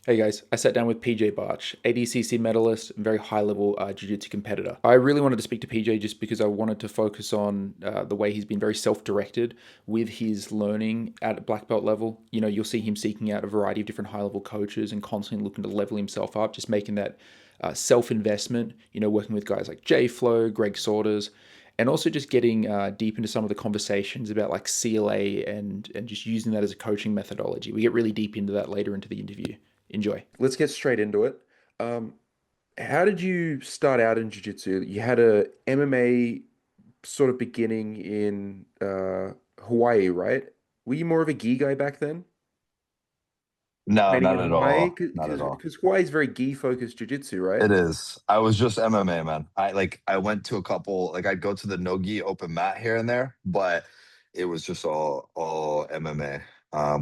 Hey guys, I sat down with PJ Barch, ADCC medalist, and very high level jiu-jitsu competitor. I really wanted to speak to PJ just because I wanted to focus on the way he's been very self-directed with his learning at black belt level. You know, you'll see him seeking out a variety of different high level coaches and constantly looking to level himself up, just making that self-investment, you know, working with guys like J Flow, Greg Saunders, and also just getting deep into some of the conversations about like CLA and just using that as a coaching methodology. We get really deep into that later into the interview. Enjoy. Let's get straight into it. Um, how did you start out in jiu-jitsu? You had a MMA sort of beginning in Hawaii, right? Were you more of a gi guy back then, No, training not in at Hawaii? all. Not at Because all. because Hawaii is very gi focused jiu-jitsu, right? It is. I was just MMA, man. I went to a couple, like I'd go to the no-gi open mat here and there, but it was just all MMA.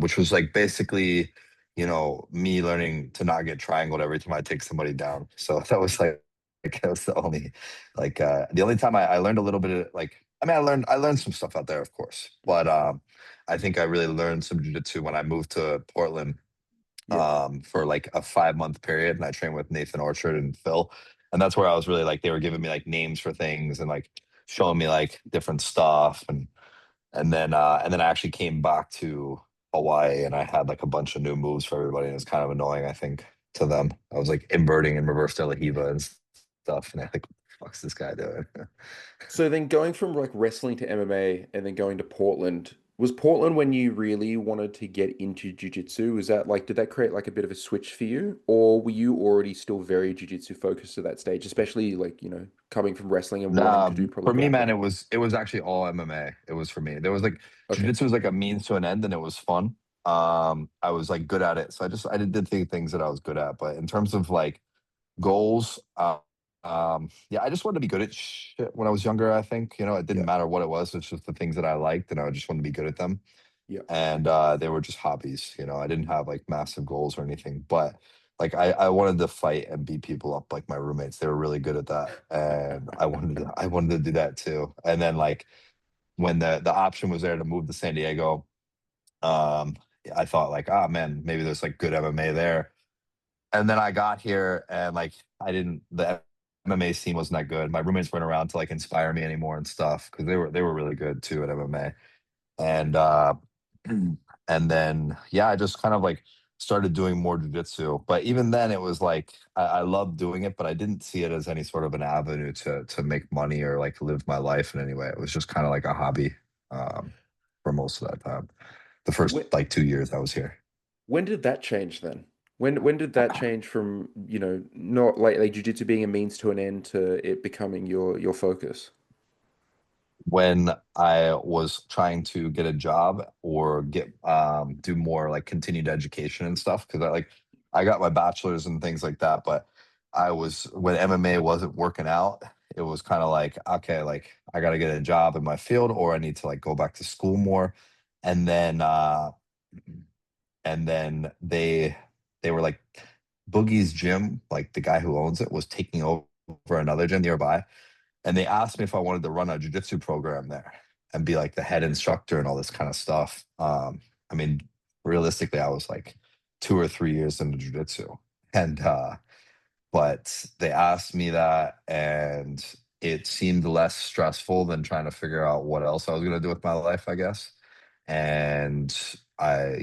Which was like basically, me learning to not get triangled every time I take somebody down. So that was like that was the only time I learned a little bit of like I mean I learned some stuff out there, of course. But I think I really learned some jiu-jitsu when I moved to Portland Yeah. for like a 5 month period. And I trained with Nathan Orchard and Phil. And that's where I was really like, they were giving me like names for things and like showing me like different stuff. And then I actually came back to Hawaii and I had like a bunch of new moves for everybody. And it's kind of annoying, I think, to them. I was like inverting and reverse De La Hiva and stuff. And they're like, what's this guy doing? So then going from like wrestling to MMA and then going to Portland, was Portland when you really wanted to get into jiu-jitsu? Was that like, did that create like a bit of a switch for you? Or were you already still very jiu-jitsu focused at that stage, especially like, you know, coming from wrestling and wanting to do probably For me, man, grappling? it was actually all MMA. It was for me. There was like Okay. jujitsu was like a means to an end, and it was fun. I was like good at it, so I did things that I was good at. But in terms of like goals, yeah, I just wanted to be good at shit when I was younger. I think it didn't Yeah. matter what it was. It's just the things that I liked, and I just wanted to be good at them. Yeah. And they were just hobbies. I didn't have like massive goals or anything, but like I wanted to fight and beat people up like my roommates. They were really good at that, and I wanted to do that too. And then like when the option was there to move to San Diego, um, I thought like, ah man, maybe there's like good MMA there. And then I got here and like the MMA scene wasn't that good. My roommates weren't around to like inspire me anymore and stuff because they were really good too at MMA. And and then yeah, I just kind of like started doing more jujitsu. But even then, it was like I loved doing it, but I didn't see it as any sort of an avenue to make money or like live my life in any way. It was just kind of like a hobby um, for most of that time. The When, first like 2 years I was here. when did that change then? When did that change from, you know, not like jiu-jitsu being a means to an end to it becoming your focus? When I was trying to get a job or get do more like continued education and stuff because I got my bachelor's and things like that, but I was when MMA wasn't working out, it was kind of like okay, like I got to get a job in my field or I need to like go back to school more, and then they were like Boogie's gym, like the guy who owns it was taking over another gym nearby, and they asked me if I wanted to run a jujitsu program there and be like the head instructor and all this kind of stuff. I mean, realistically, I was like 2 or 3 years into jujitsu, and but they asked me that, and it seemed less stressful than trying to figure out what else I was going to do with my life, I guess. And I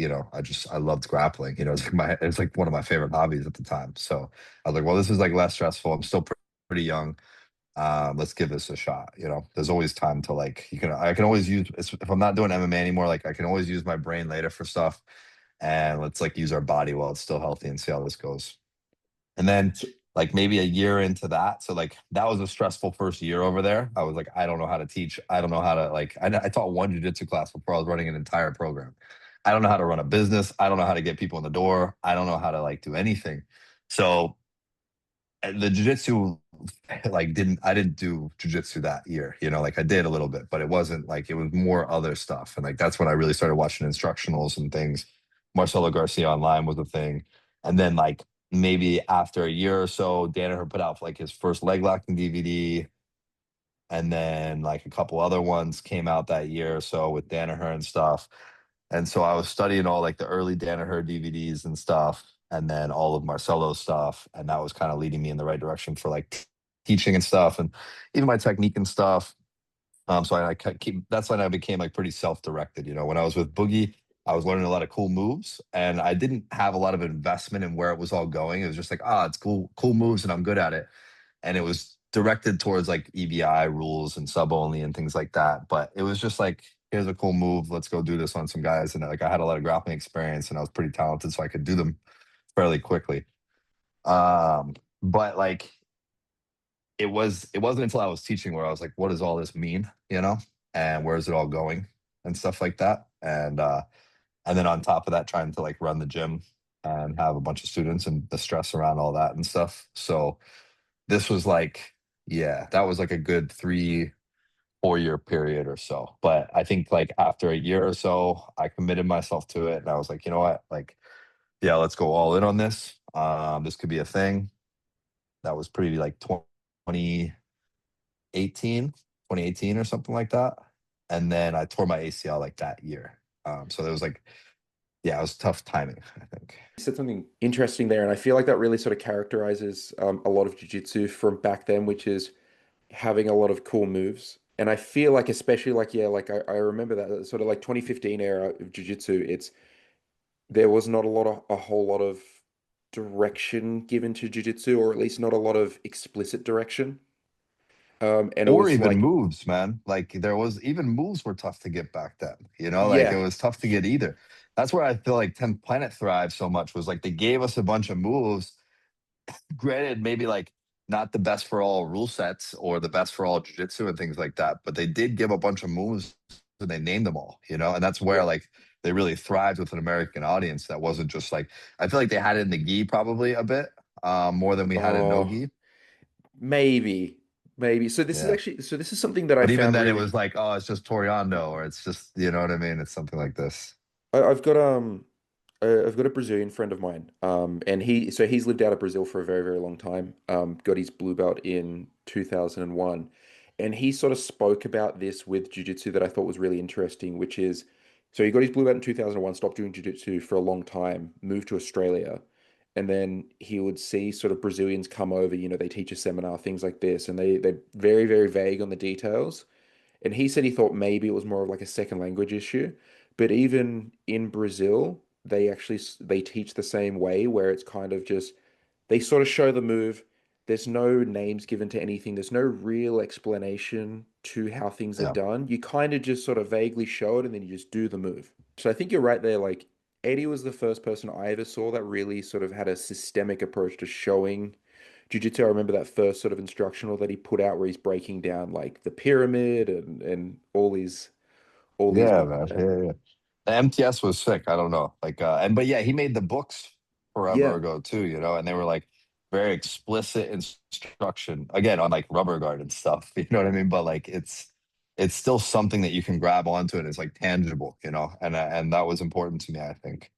loved grappling. It's like one of my favorite hobbies at the time. So I was like, well, this is like less stressful. I'm still pretty young, let's give this a shot. There's always time to like I can always use if I'm not doing MMA anymore, like I can always use my brain later for stuff, and let's like use our body while it's still healthy and see how this goes. And then So, like maybe a year into that, so like that was a stressful first year over there. I was like, I don't know how to teach, I don't know how to like I taught one jujitsu class before I was running an entire program. I don't know how to run a business, I don't know how to get people in the door, I don't know how to like do anything. So the jujitsu like I didn't do jujitsu that year, like I did a little bit, but it wasn't like it was more other stuff. And like that's when I really started watching instructionals and things. Marcelo Garcia online was a thing. And then like maybe after a year or so, Danaher put out like his first leg locking DVD. And then like a couple other ones came out that year or so with Danaher and stuff. And so I was studying all like the early Danaher DVDs and stuff. and then all of Marcelo's stuff, and that was kind of leading me in the right direction for like teaching and stuff, and even my technique and stuff. So I keep that's when I became like pretty self-directed. When I was with Boogie, I was learning a lot of cool moves, and I didn't have a lot of investment in where it was all going. It was just like, it's cool moves, and I'm good at it. And it was directed towards like EBI rules and sub only and things like that. But it was just like, here's a cool move. Let's go do this on some guys. And like I had a lot of grappling experience, and I was pretty talented, so I could do them fairly quickly. But like it wasn't until I was teaching where I was like, what does all this mean? And where is it all going and stuff like that. And then on top of that, trying to like run the gym and have a bunch of students and the stress around all that and stuff. So this was like, yeah, that was like a good 3-4 year period or so. But I think like after a year or so, I committed myself to it, and I was like, you know what, like, yeah, let's go all in on this. This could be a thing. That was pretty like 2018 or something like that. And then I tore my ACL like that year. So there was like, yeah, it was tough timing, I think. You said something interesting there, and I feel like that really sort of characterizes a lot of jiu-jitsu from back then, which is having a lot of cool moves. And I feel like, especially like, yeah, like I remember that sort of like 2015 era of jiu-jitsu, there was not a whole lot of direction given to jiu-jitsu, or at least not a lot of explicit direction. And it Or was even like, moves, man. Like there was even moves were tough to get back then. Like it yeah, was tough to get either. That's where I feel like 10th Planet thrived so much, was like they gave us a bunch of moves. Granted, maybe like not the best for all rule sets or the best for all jiu-jitsu and things like that, but they did give a bunch of moves and they named them all. And that's where yeah. like they really thrived with an American audience that wasn't just like, I feel like they had it in the gi probably a bit, more than we had in no Oh, gi. maybe, maybe. Yeah. So this is something that I But even found then, it really. was like, oh, it's just Toriano, or it's just, you know what I mean? It's something like this. I've got I've got a Brazilian friend of mine, and he's lived out of Brazil for a very, very long time. Got his blue belt in 2001, and he sort of spoke about this with jiu-jitsu that I thought was really interesting, which is, so he got his blue belt in 2001, stopped doing jiu-jitsu for a long time, moved to Australia, and then he would see sort of Brazilians come over, they teach a seminar, things like this, and they're very, very vague on the details. And he said he thought maybe it was more of like a second language issue. But even in Brazil, they teach the same way, where it's kind of just they sort of show the move. There's no names given to anything. There's no real explanation to how things are Yeah. done. You kind of just sort of vaguely show it and then you just do the move. So I think you're right there. Like Eddie was the first person I ever saw that really sort of had a systemic approach to showing jiu-jitsu. I remember that first sort of instructional that he put out where he's breaking down like the pyramid and all these Yeah, moves man. there. Yeah, yeah. The MTS was sick. I don't know. Like, but yeah, he made the books forever Yeah. ago too, and they were like very explicit instruction again on like rubber guard and stuff. You know what I mean? But like, it's still something that you can grab onto, and it's like tangible, and that was important to me, I think.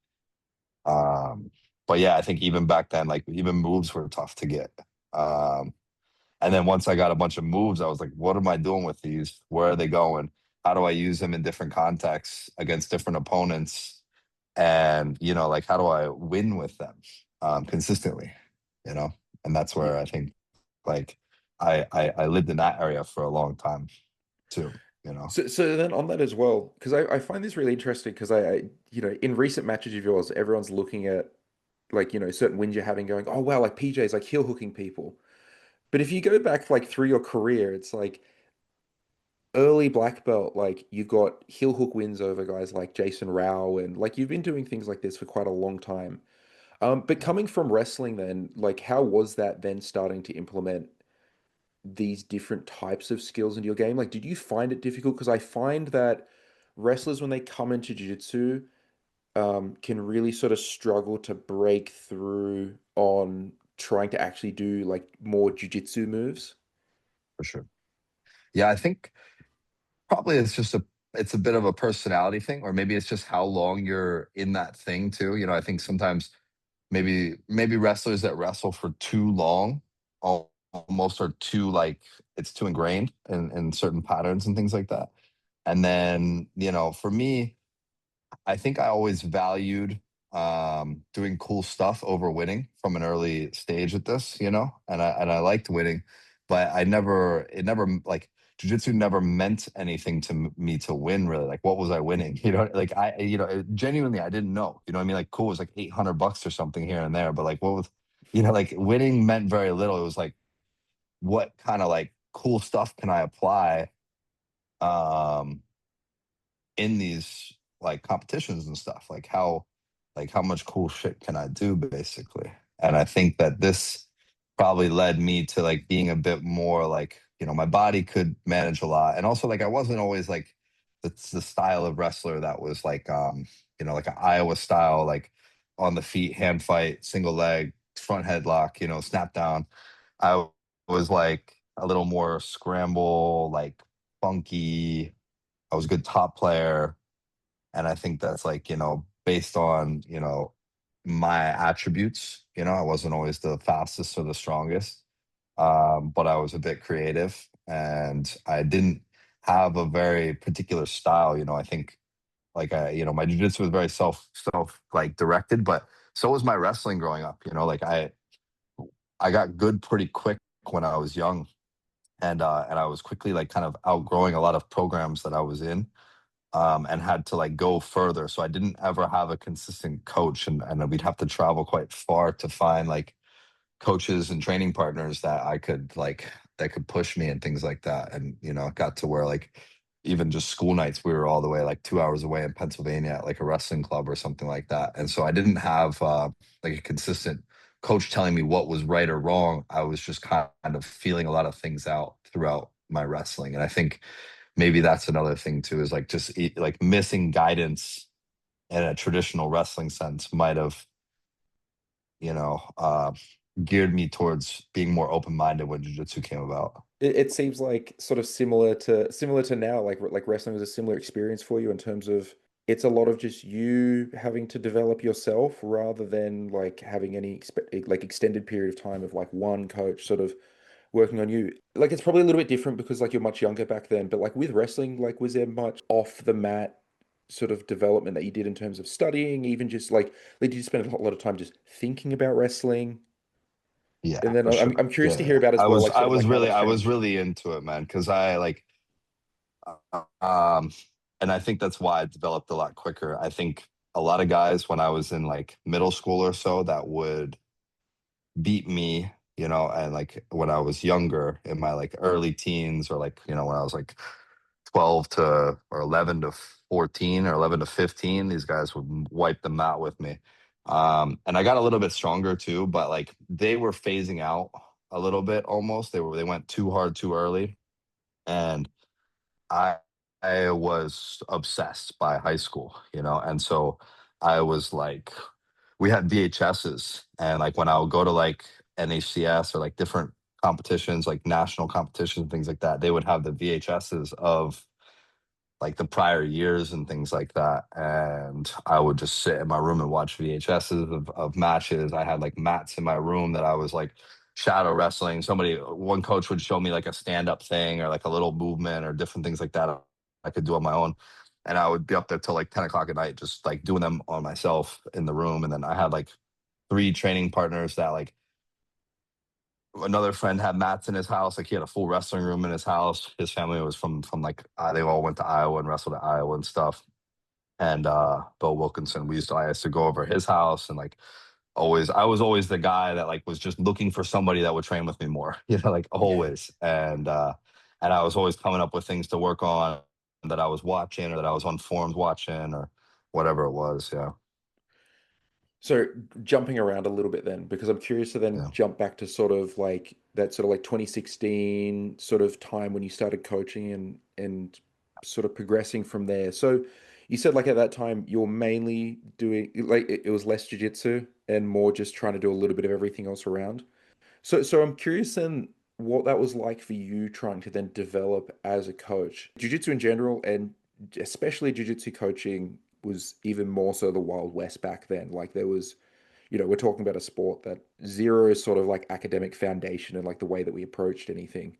Um, but yeah, I think even back then, like even moves were tough to get. Um, And then once I got a bunch of moves, I was like, what am I doing with these? Where are they going? How do I use them in different contexts against different opponents? And, like, how do I win with them consistently? You know? And that's Yeah. where I think, like, I lived in that area for a long time too. So then on that as well, because I find this really interesting because in recent matches of yours, everyone's looking at like, certain wins you're having going, oh wow, like PJ's like heel hooking people. But if you go back like through your career, it's like early black belt, like you've got heel hook wins over guys like Jason Rao, and like you've been doing things like this for quite a long time. But Yeah, coming from wrestling then, like how was that then starting to implement these different types of skills into your game? Like, did you find it difficult? Because I find that wrestlers, when they come into jiu-jitsu, can really sort of struggle to break through on trying to actually do like more jiu-jitsu moves. for sure. Yeah, I think probably it's a bit of a personality thing, or maybe it's just how long you're in that thing too. I think sometimes maybe wrestlers that wrestle for too long almost are too like it's too ingrained in certain patterns and things like that. And then for me, I think I always valued doing cool stuff over winning from an early stage at this, and I liked winning, but it never like jujitsu never meant anything to me to win really. Like, what was I winning? Like genuinely, I didn't know. You know what I mean? Like, cool, it was like $800 or something here and there, but like, what was, like winning meant very little. It was like, what kind of like cool stuff can I apply? Um, in these like competitions and stuff, like how much cool shit can I do basically. And I think that this probably led me to like being a bit more like, my body could manage a lot, and also like I wasn't always like the style of wrestler that was like like an Iowa style, like on the feet, hand fight, single leg, front headlock, snap down. I was like a little more scramble, like funky. I was a good top player. And I think that's like, based on, my attributes. I wasn't always the fastest or the strongest, but I was a bit creative and I didn't have a very particular style. I think like my jujitsu was very self like directed, but so was my wrestling growing up. Like I got good pretty quick when I was young, and I was quickly like kind of outgrowing a lot of programs that I was in, and had to like go further. So I didn't ever have a consistent coach, and we'd have to travel quite far to find like coaches and training partners that could push me and things like that. And it got to where like even just school nights, we were all the way like 2 hours away in Pennsylvania at like a wrestling club or something like that. And so I didn't have like a consistent coach telling me what was right or wrong. I was just kind of feeling a lot of things out throughout my wrestling. And I think maybe that's another thing too, is like just like missing guidance in a traditional wrestling sense might have, you know, uh, geared me towards being more open minded when jujitsu came about. It seems like sort of similar to now, like wrestling was a similar experience for you in terms of it's a lot of just you having to develop yourself rather than like having any like extended period of time of like one coach sort of working on you. Like it's probably a little bit different because like you're much younger back then, but like with wrestling, like was there much off the mat sort of development that you did in terms of studying, even just like did you spend a lot of time just thinking about wrestling? Yeah, And then for I'm sure. curious Yeah, to yeah. hear about as well, like I sort of was like how really that's changed. into it, man, because I like um and I think that's why I developed a lot quicker. I think a lot of guys when I was in like middle school or so that would beat me, and like when I was younger in my like early teens, or like, when I was like 12 to or 11 to 14 or 11 to 15, these guys would wipe them out with me. And I got a little bit stronger too, but like they were phasing out a little bit almost. They went too hard too early. And I I was obsessed by high school, and so I was like, we had VHSs, and like when I would go to like NHCS or like different competitions, like national competitions, things like that, they would have the VHSs of like the prior years and things like that. And I would just sit in my room and watch VHSs of matches. I had like mats in my room that I was like shadow wrestling. One coach would show me like a stand up thing or like a little movement or different things like that I could do on my own. And I would be up there till like 10 o'clock at night, just like doing them on myself in the room. And then I had like three training partners that like, another friend had mats in his house. Like he had a full wrestling room in his house. His family was from like they all went to Iowa and wrestled at Iowa and stuff. And Bill Wilkinson, I used to go over his house, and like always I was always the guy that like was just looking for somebody that would train with me more, like always. And I was always coming up with things to work on that I was watching or that I was on forums watching or whatever it was. Yeah. So jumping around a little bit then, because I'm curious to then Yeah. jump back to sort of like that sort of like 2016 sort of time when you started coaching and sort of progressing from there. So you said like at that time you're mainly doing like it was less jujitsu and more just trying to do a little bit of everything else around. So I'm curious then what that was like for you trying to then develop as a coach. Jiu-jitsu in general and especially jiu-jitsu coaching was even more so the Wild West back then. Like there was, we're talking about a sport that zero sort of like academic foundation and like the way that we approached anything.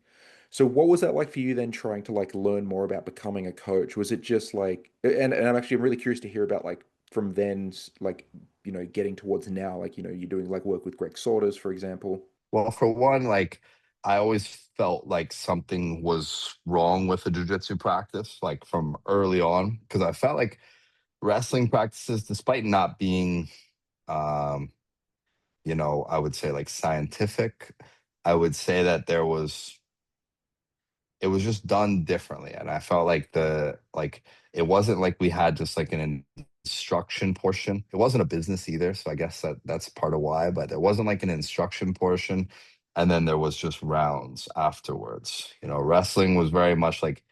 So what was that like for you then trying to like learn more about becoming a coach? Was it just like and I'm really curious to hear about like from then, like, getting towards now, like, you're doing like work with Greg Saunders, for example. Well, for one, like I always felt like something was wrong with the jujitsu practice, like from early on, because I felt like wrestling practices, despite not being, um, I would say like scientific, I would say that it was just done differently, and I felt like it wasn't like we had just like an instruction portion. It wasn't a business either, so I guess that's part of why, but there wasn't like an instruction portion, and then there was just rounds afterwards. Wrestling was very much like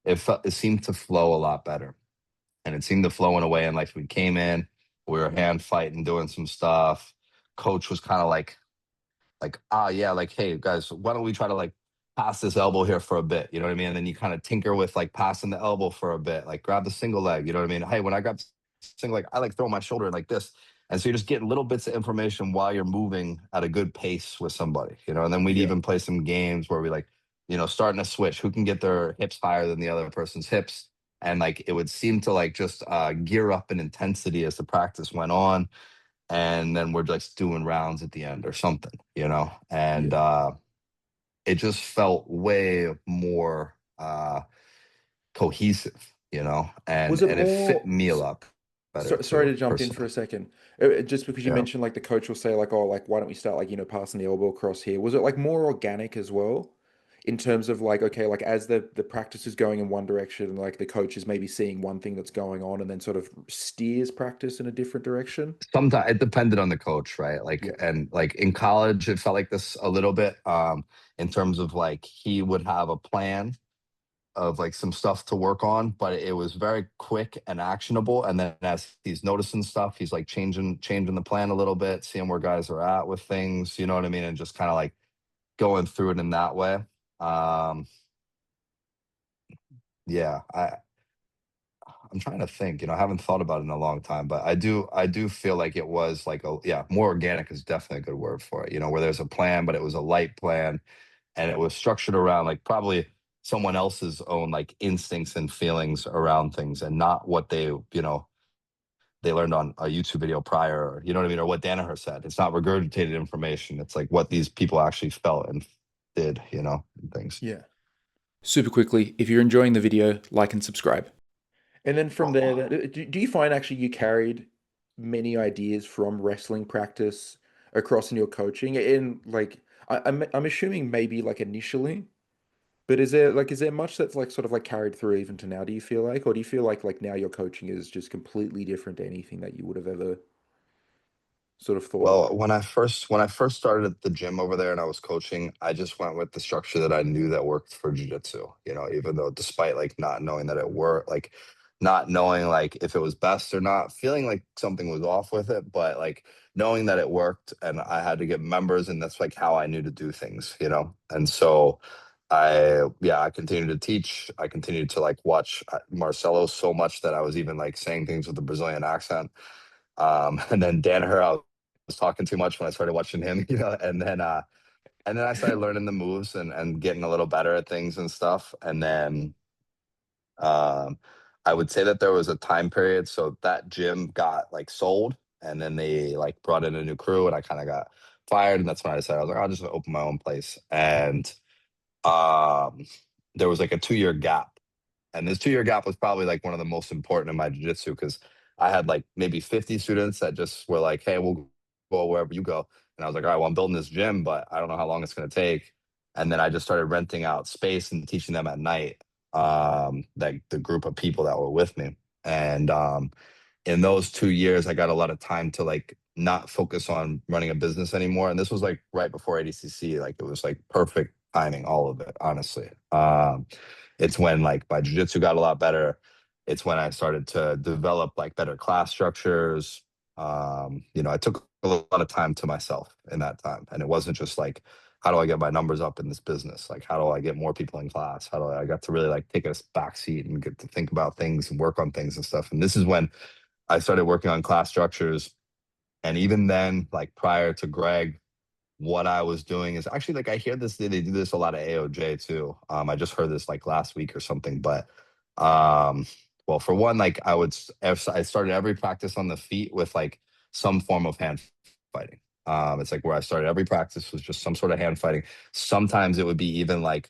it seemed to flow a lot better, and it seemed to flow in a way, and like we came in, we were hand fighting, doing some stuff. Coach was kind of yeah, like, hey guys, why don't we try to like pass this elbow here for a bit? You know what I mean? And then you kind of tinker with like passing the elbow for a bit, like grab the single leg. You know what I mean? Hey, when I grab single leg, I like throw my shoulder like this. And so you're just getting little bits of information while you're moving at a good pace with somebody, and then we'd Yeah. even play some games where we like, starting to switch, who can get their hips higher than the other person's hips. And like it would seem to like just gear up in intensity as the practice went on, and then we're just doing rounds at the end or something, and Yeah. it just felt way more cohesive, Was and it and it fit more? me a lot better Sorry too, to jump in for personally. a second. Just because you Yeah. mentioned like the coach will say like, oh, like why don't we start like passing the elbow across here? Was it like more organic as well, in terms of like, okay, like as the practice is going in one direction, like the coach is maybe seeing one thing that's going on and then sort of steers practice in a different direction? Sometimes it depended on the coach, right? Like, Yeah. and like in college, it felt like this a little bit, in terms of like he would have a plan of like some stuff to work on, but it was very quick and actionable. And then as he's noticing stuff, he's like changing the plan a little bit, seeing where guys are at with things, you know what I mean? And just kind of like going through it in that way. Um, yeah, I'm trying to think, I haven't thought about it in a long time, but I do feel like it was like yeah, more organic is definitely a good word for it, where there's a plan, but it was a light plan, and it was structured around like probably someone else's own like instincts and feelings around things, and not what they learned on a YouTube video prior, or, you know what I mean, or what Danaher said. It's not regurgitated information. It's like what these people actually felt and did, and things. Yeah. Super quickly, if you're enjoying the video, like and subscribe. And then from there, do you find actually you carried many ideas from wrestling practice across in your coaching? And like, I'm assuming maybe like initially, but is there much that's like sort of like carried through even to now? Do you feel like, or do you feel like now your coaching is just completely different to anything that you would have ever sort of thought Well, about? when I first started at the gym over there and I was coaching, I just went with the structure that I knew that worked for jujitsu. Even though despite like not knowing that it worked, like not knowing like if it was best or not, feeling like something was off with it, but like knowing that it worked, and I had to get members, and that's like how I knew to do things. And so I continued to teach. I continued to like watch Marcelo so much that I was even like saying things with a Brazilian accent. And then Danaher, I was talking too much when I started watching him, and then I started learning the moves and getting a little better at things and stuff. And then um, I would say that there was a time period. So that gym got like sold, and then they like brought in a new crew, and I kind of got fired. And that's when I decided I was like, I'll just open my own place. And um, there was like a 2 year gap, and this 2 year gap was probably like one of the most important in my jiu-jitsu, because I had like maybe 50 students that just were like, hey, we'll go wherever you go. And I was like, all right, well, I'm building this gym, but I don't know how long it's going to take. And then I just started renting out space and teaching them at night, like the group of people that were with me. And in those 2 years, I got a lot of time to like not focus on running a business anymore. And this was like right before ADCC. Like it was like perfect timing, all of it, honestly. It's when like my jujitsu got a lot better. It's when I started to develop like better class structures. I took a lot of time to myself in that time. And it wasn't just like, how do I get my numbers up in this business? Like, how do I get more people in class? I got to really like take a back seat and get to think about things and work on things and stuff. And this is when I started working on class structures. And even then, like prior to Greg, what I was doing is actually like I hear this, they do this a lot of AOJ too. I just heard this like last week or something, but um Well, for one, like I started every practice on the feet with like some form of hand fighting. It's like where I started every practice was just some sort of hand fighting. Sometimes it would be even like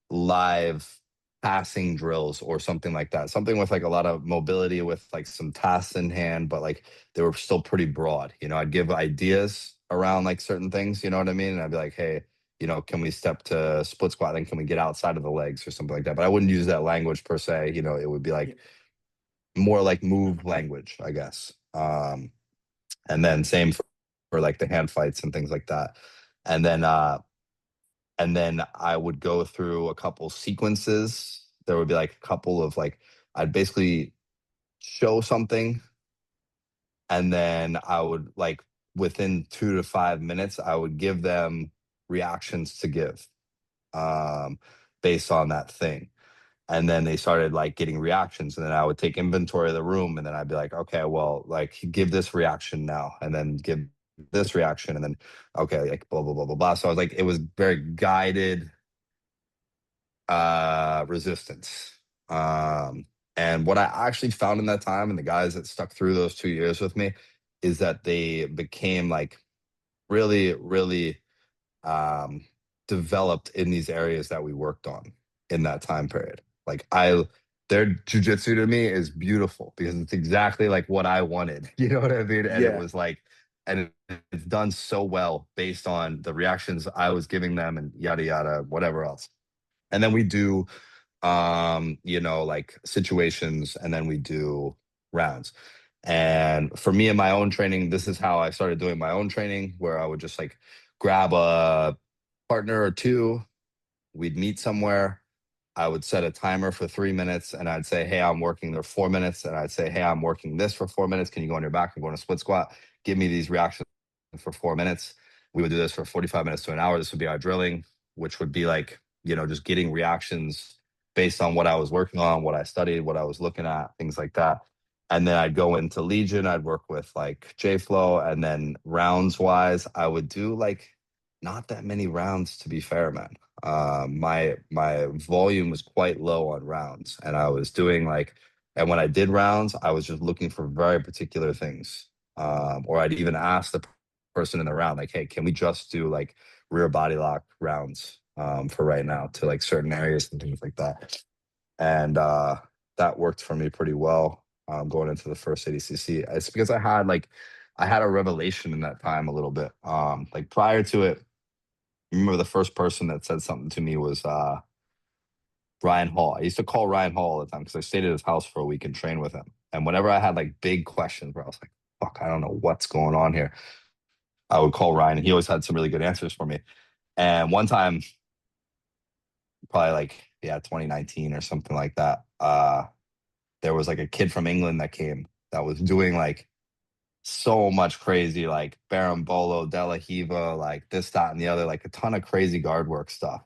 live passing drills or something like that. Something with like a lot of mobility with like some tasks in hand, but like they were still pretty broad. You know, I'd give ideas around like certain things, you know what I mean? And I'd be like, hey, you know, can we step to split squat? Then can we get outside of the legs or something like that? But I wouldn't use that language per se. You know, it would be Yeah. like more like move language, I guess. And then same for like the hand fights and things like that. And then I would go through a couple sequences. There would be like a couple of like I'd basically show something, and then I would like within 2 to 5 minutes, I would give them reactions to give um, based on that thing. And then they started like getting reactions, and then I would take inventory of the room, and then I'd be like, okay, well, like give this reaction now, and then give this reaction, and then okay, like blah blah blah blah blah. So I was like, it was very guided resistance. Um, and what I actually found in that time, and the guys that stuck through those 2 years with me, is that they became like really, really um, developed in these areas that we worked on in that time period. Like their jujitsu to me is beautiful because it's exactly like what I wanted. You know what I mean? And it Yeah. was like, and it's done so well based on the reactions I was giving them and yada yada, whatever else. And then we do you know, like situations, and then we do rounds. And for me in my own training, this is how I started doing my own training, where I would just like grab a partner or two, we'd meet somewhere. I would set a timer for 3 minutes, and I'd say, hey, I'm working there 4 minutes. And I'd say, hey, I'm working this for 4 minutes. Can you go on your back and go on a split squat? Give me these reactions for 4 minutes. We would do this for 45 minutes to an hour. This would be our drilling, which would be like, you know, just getting reactions based on what I was working on, what I studied, what I was looking at, things like that. And then I'd go into Legion. I'd work with like J Flow. And then rounds wise, I would do like not that many rounds, to be fair, man. My volume was quite low on rounds, and I was doing like, and when I did rounds, I was just looking for very particular things. Or I'd even ask the person in the round, like, hey, can we just do like rear body lock rounds for right now to like certain areas and things like that. And that worked for me pretty well going into the first ADCC. It's because I had a revelation in that time a little bit. Like prior to it, I remember the first person that said something to me was Ryan Hall. I used to call Ryan Hall all the time because I stayed at his house for a week and trained with him. And whenever I had like big questions where I was like, fuck, I don't know what's going on here, I would call Ryan, and he always had some really good answers for me. And one time, probably like, yeah, 2019 or something like that, there was like a kid from England that came that was doing like so much crazy, like Berimbolo, De La Hiva, like this, that, and the other, like a ton of crazy guard work stuff.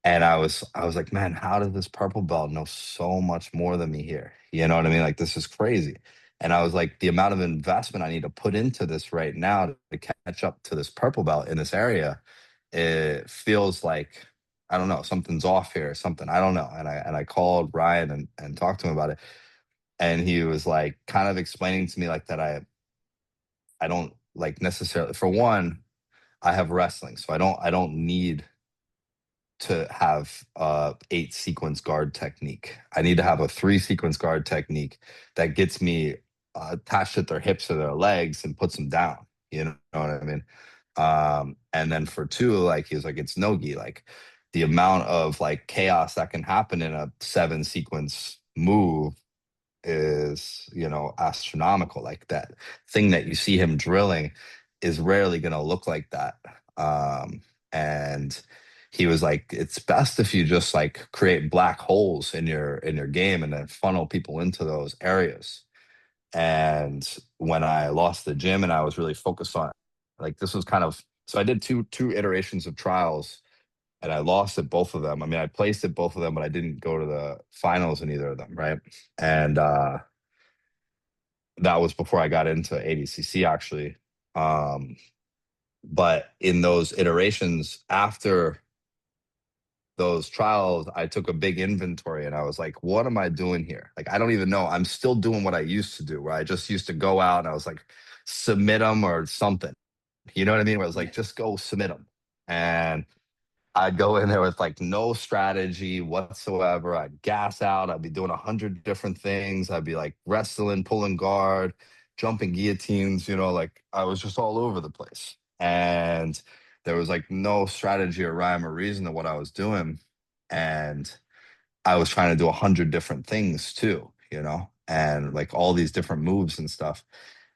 And I was like, man, how does this purple belt know so much more than me here? You know what I mean? Like, this is crazy. And I was like, the amount of investment I need to put into this right now to catch up to this purple belt in this area, it feels like, I don't know, something's off here, something. I don't know. And I called Ryan and talked to him about it. And he was like kind of explaining to me like that I don't like necessarily, for one, I have wrestling, so I don't need to have 8 sequence guard technique. I need to have a 3 sequence guard technique that gets me attached at their hips or their legs and puts them down. You know what I mean? And then for two, like he was like, it's nogi. Like the amount of like chaos that can happen in a 7 sequence move is, you know, astronomical. Like that thing that you see him drilling is rarely going to look like that. And he was like, it's best if you just like create black holes in your game and then funnel people into those areas. And when I lost the gym and I was really focused on, like, this was kind of, so I did two iterations of trials, and I lost at both of them. I mean, I placed at both of them, but I didn't go to the finals in either of them, right? And that was before I got into ADCC actually. Um, but in those iterations after those trials, I took a big inventory and I was like, what am I doing here? Like, I don't even know. I'm still doing what I used to do, where I just used to go out and I was like, submit them or something. You know what I mean? Where I was like, just go submit them. And I'd go in there with like no strategy whatsoever. I'd gas out. I'd be doing 100 different things. I'd be like wrestling, pulling guard, jumping guillotines, like I was just all over the place. And there was like no strategy or rhyme or reason to what I was doing. And I was trying to do 100 different things too, and like all these different moves and stuff.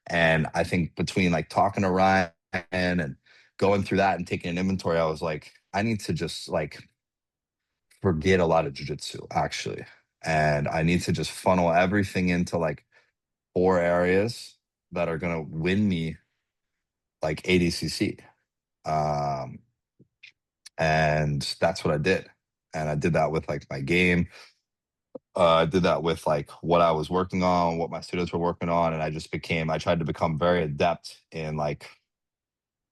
And I think between like talking to Ryan and going through that and taking an inventory, I was like, I need to just like forget a lot of jujitsu actually. And I need to just funnel everything into like 4 areas that are going to win me like ADCC. Um, and that's what I did. And I did that with like my game. I did that with like what I was working on, what my students were working on. And I tried to become very adept in like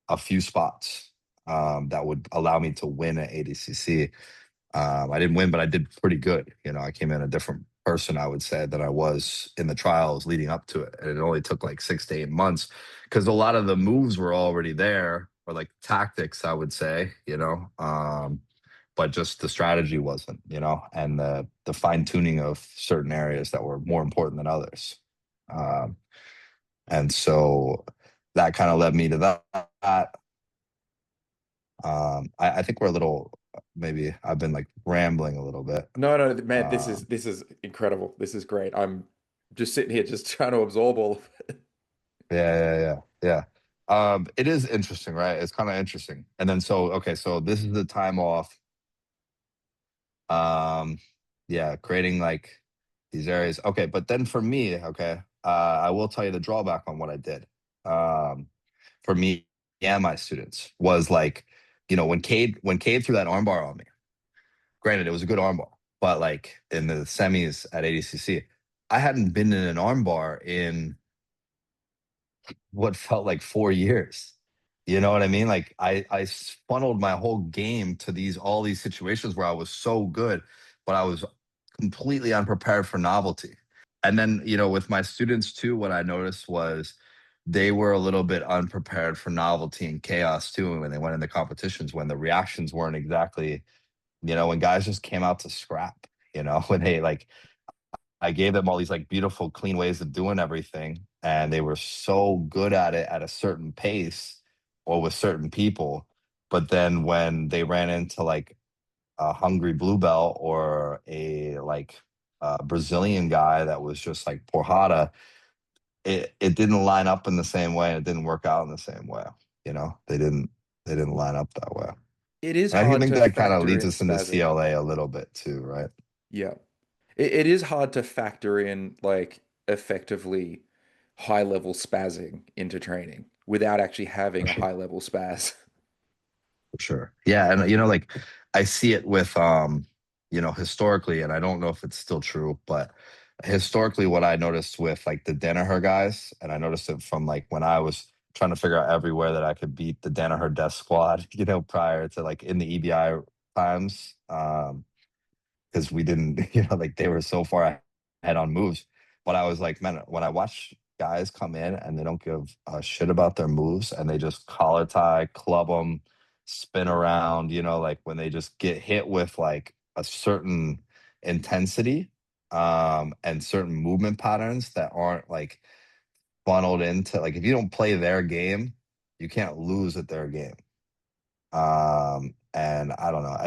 a few spots that would allow me to win at ADCC. I didn't win, but I did pretty good. I came in a different person, I would say, than I was in the trials leading up to it. And it only took like 6 to 8 months because a lot of the moves were already there, or like tactics, I would say, but just the strategy wasn't, and the fine tuning of certain areas that were more important than others. Um, and so that kind of led me to that. I think we're a little, maybe I've been like rambling a little bit. No, no, man, this is Um, this is incredible. This is great. I'm just sitting here just trying to absorb all of it. yeah, yeah, yeah, yeah. It is interesting, right? It's kind of interesting. And then okay, so this is the time off. Um, yeah, creating like these areas. Okay, but then for me, okay, I will tell you the drawback on what I did. Um, for me and my students was like, when Cade threw that armbar on me. Granted, it was a good armbar, but like in the semis at ADCC, I hadn't been in an armbar in what felt like 4 years. You know what I mean? Like I funneled my whole game to all these situations where I was so good, but I was completely unprepared for novelty. And then, with my students too, what I noticed was they were a little bit unprepared for novelty and chaos too when they went into competitions, when the reactions weren't exactly, when guys just came out to scrap, when they like, I gave them all these like beautiful, clean ways of doing everything, and they were so good at it at a certain pace or with certain people. But then when they ran into like a hungry blue belt or a like Brazilian guy that was just like porrada, it didn't line up in the same way. It didn't work out in the same way. They didn't line up that way. It is And I hard think to that kind of factor leads in us into spazzing. CLA a little bit too, right? Yeah. It is hard to factor in like effectively high level spazzing into training without actually having For a sure. high level spaz. For sure. Yeah, and like I see it with historically, and I don't know if it's still true, but historically what I noticed with like the Danaher guys, and I noticed it from like when I was trying to figure out everywhere that I could beat the Danaher Death Squad, prior to like in the EBI times. Because we didn't, like they were so far ahead on moves. But I was like, man, when I watch guys come in and they don't give a shit about their moves and they just collar tie, club them, spin around, like when they just get hit with like a certain intensity and certain movement patterns that aren't like funneled into, like if you don't play their game, you can't lose at their game. And I don't know.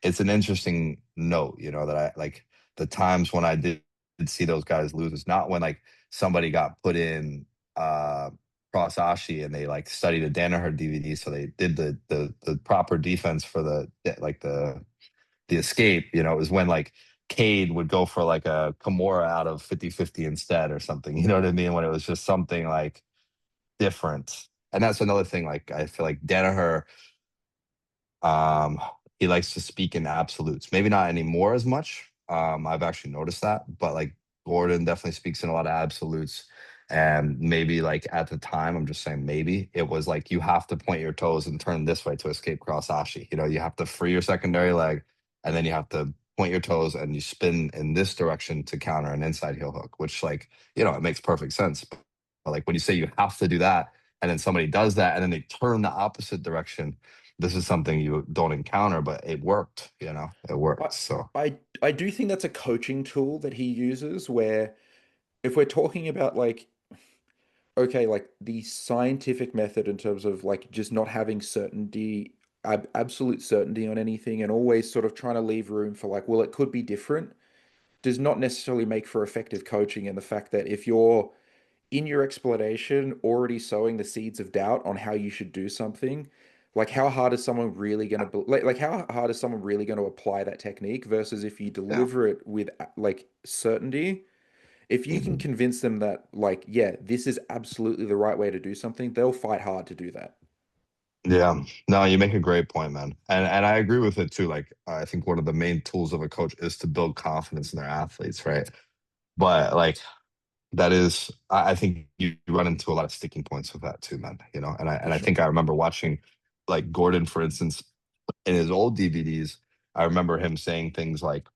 It's an interesting note, that I like the times when I did see those guys lose. It's not when like somebody got put in cross Ashi and they like studied a Danaher DVD. So they did the proper defense for the escape, it was when like Cade would go for like a Kimura out of 50-50 instead or something. You know what I mean? When it was just something like different. And that's another thing. Like I feel like Danaher, um, he likes to speak in absolutes. Maybe not anymore as much. I've actually noticed that, but like Gordon definitely speaks in a lot of absolutes. And maybe like at the time, I'm just saying maybe it was like you have to point your toes and turn this way to escape cross ashi. You have to free your secondary leg and then you have to point your toes and you spin in this direction to counter an inside heel hook, which like, it makes perfect sense. But like when you say you have to do that, and then somebody does that, and then they turn the opposite direction, this is something you don't encounter, but it worked, it I, worked. So I do think that's a coaching tool that he uses where if we're talking about like, okay, like the scientific method in terms of like just not having certainty, absolute certainty on anything and always sort of trying to leave room for like, well, it could be different, does not necessarily make for effective coaching. And the fact that if you're in your explanation already sowing the seeds of doubt on how you should do something, like how hard is someone really going to like how hard is someone really going to apply that technique versus if you yeah. deliver it with like certainty, if you can Mhm. convince them that like yeah, this is absolutely the right way to do something, they'll fight hard to do that. Yeah, no, you make a great point, man, and I agree with it too. Like, I think one of the main tools of a coach is to build confidence in their athletes, right? But like, that is, I think you run into a lot of sticking points with that too, man. And I For and I sure. think I remember watching, like Gordon, for instance, in his old DVDs. I remember him saying things like,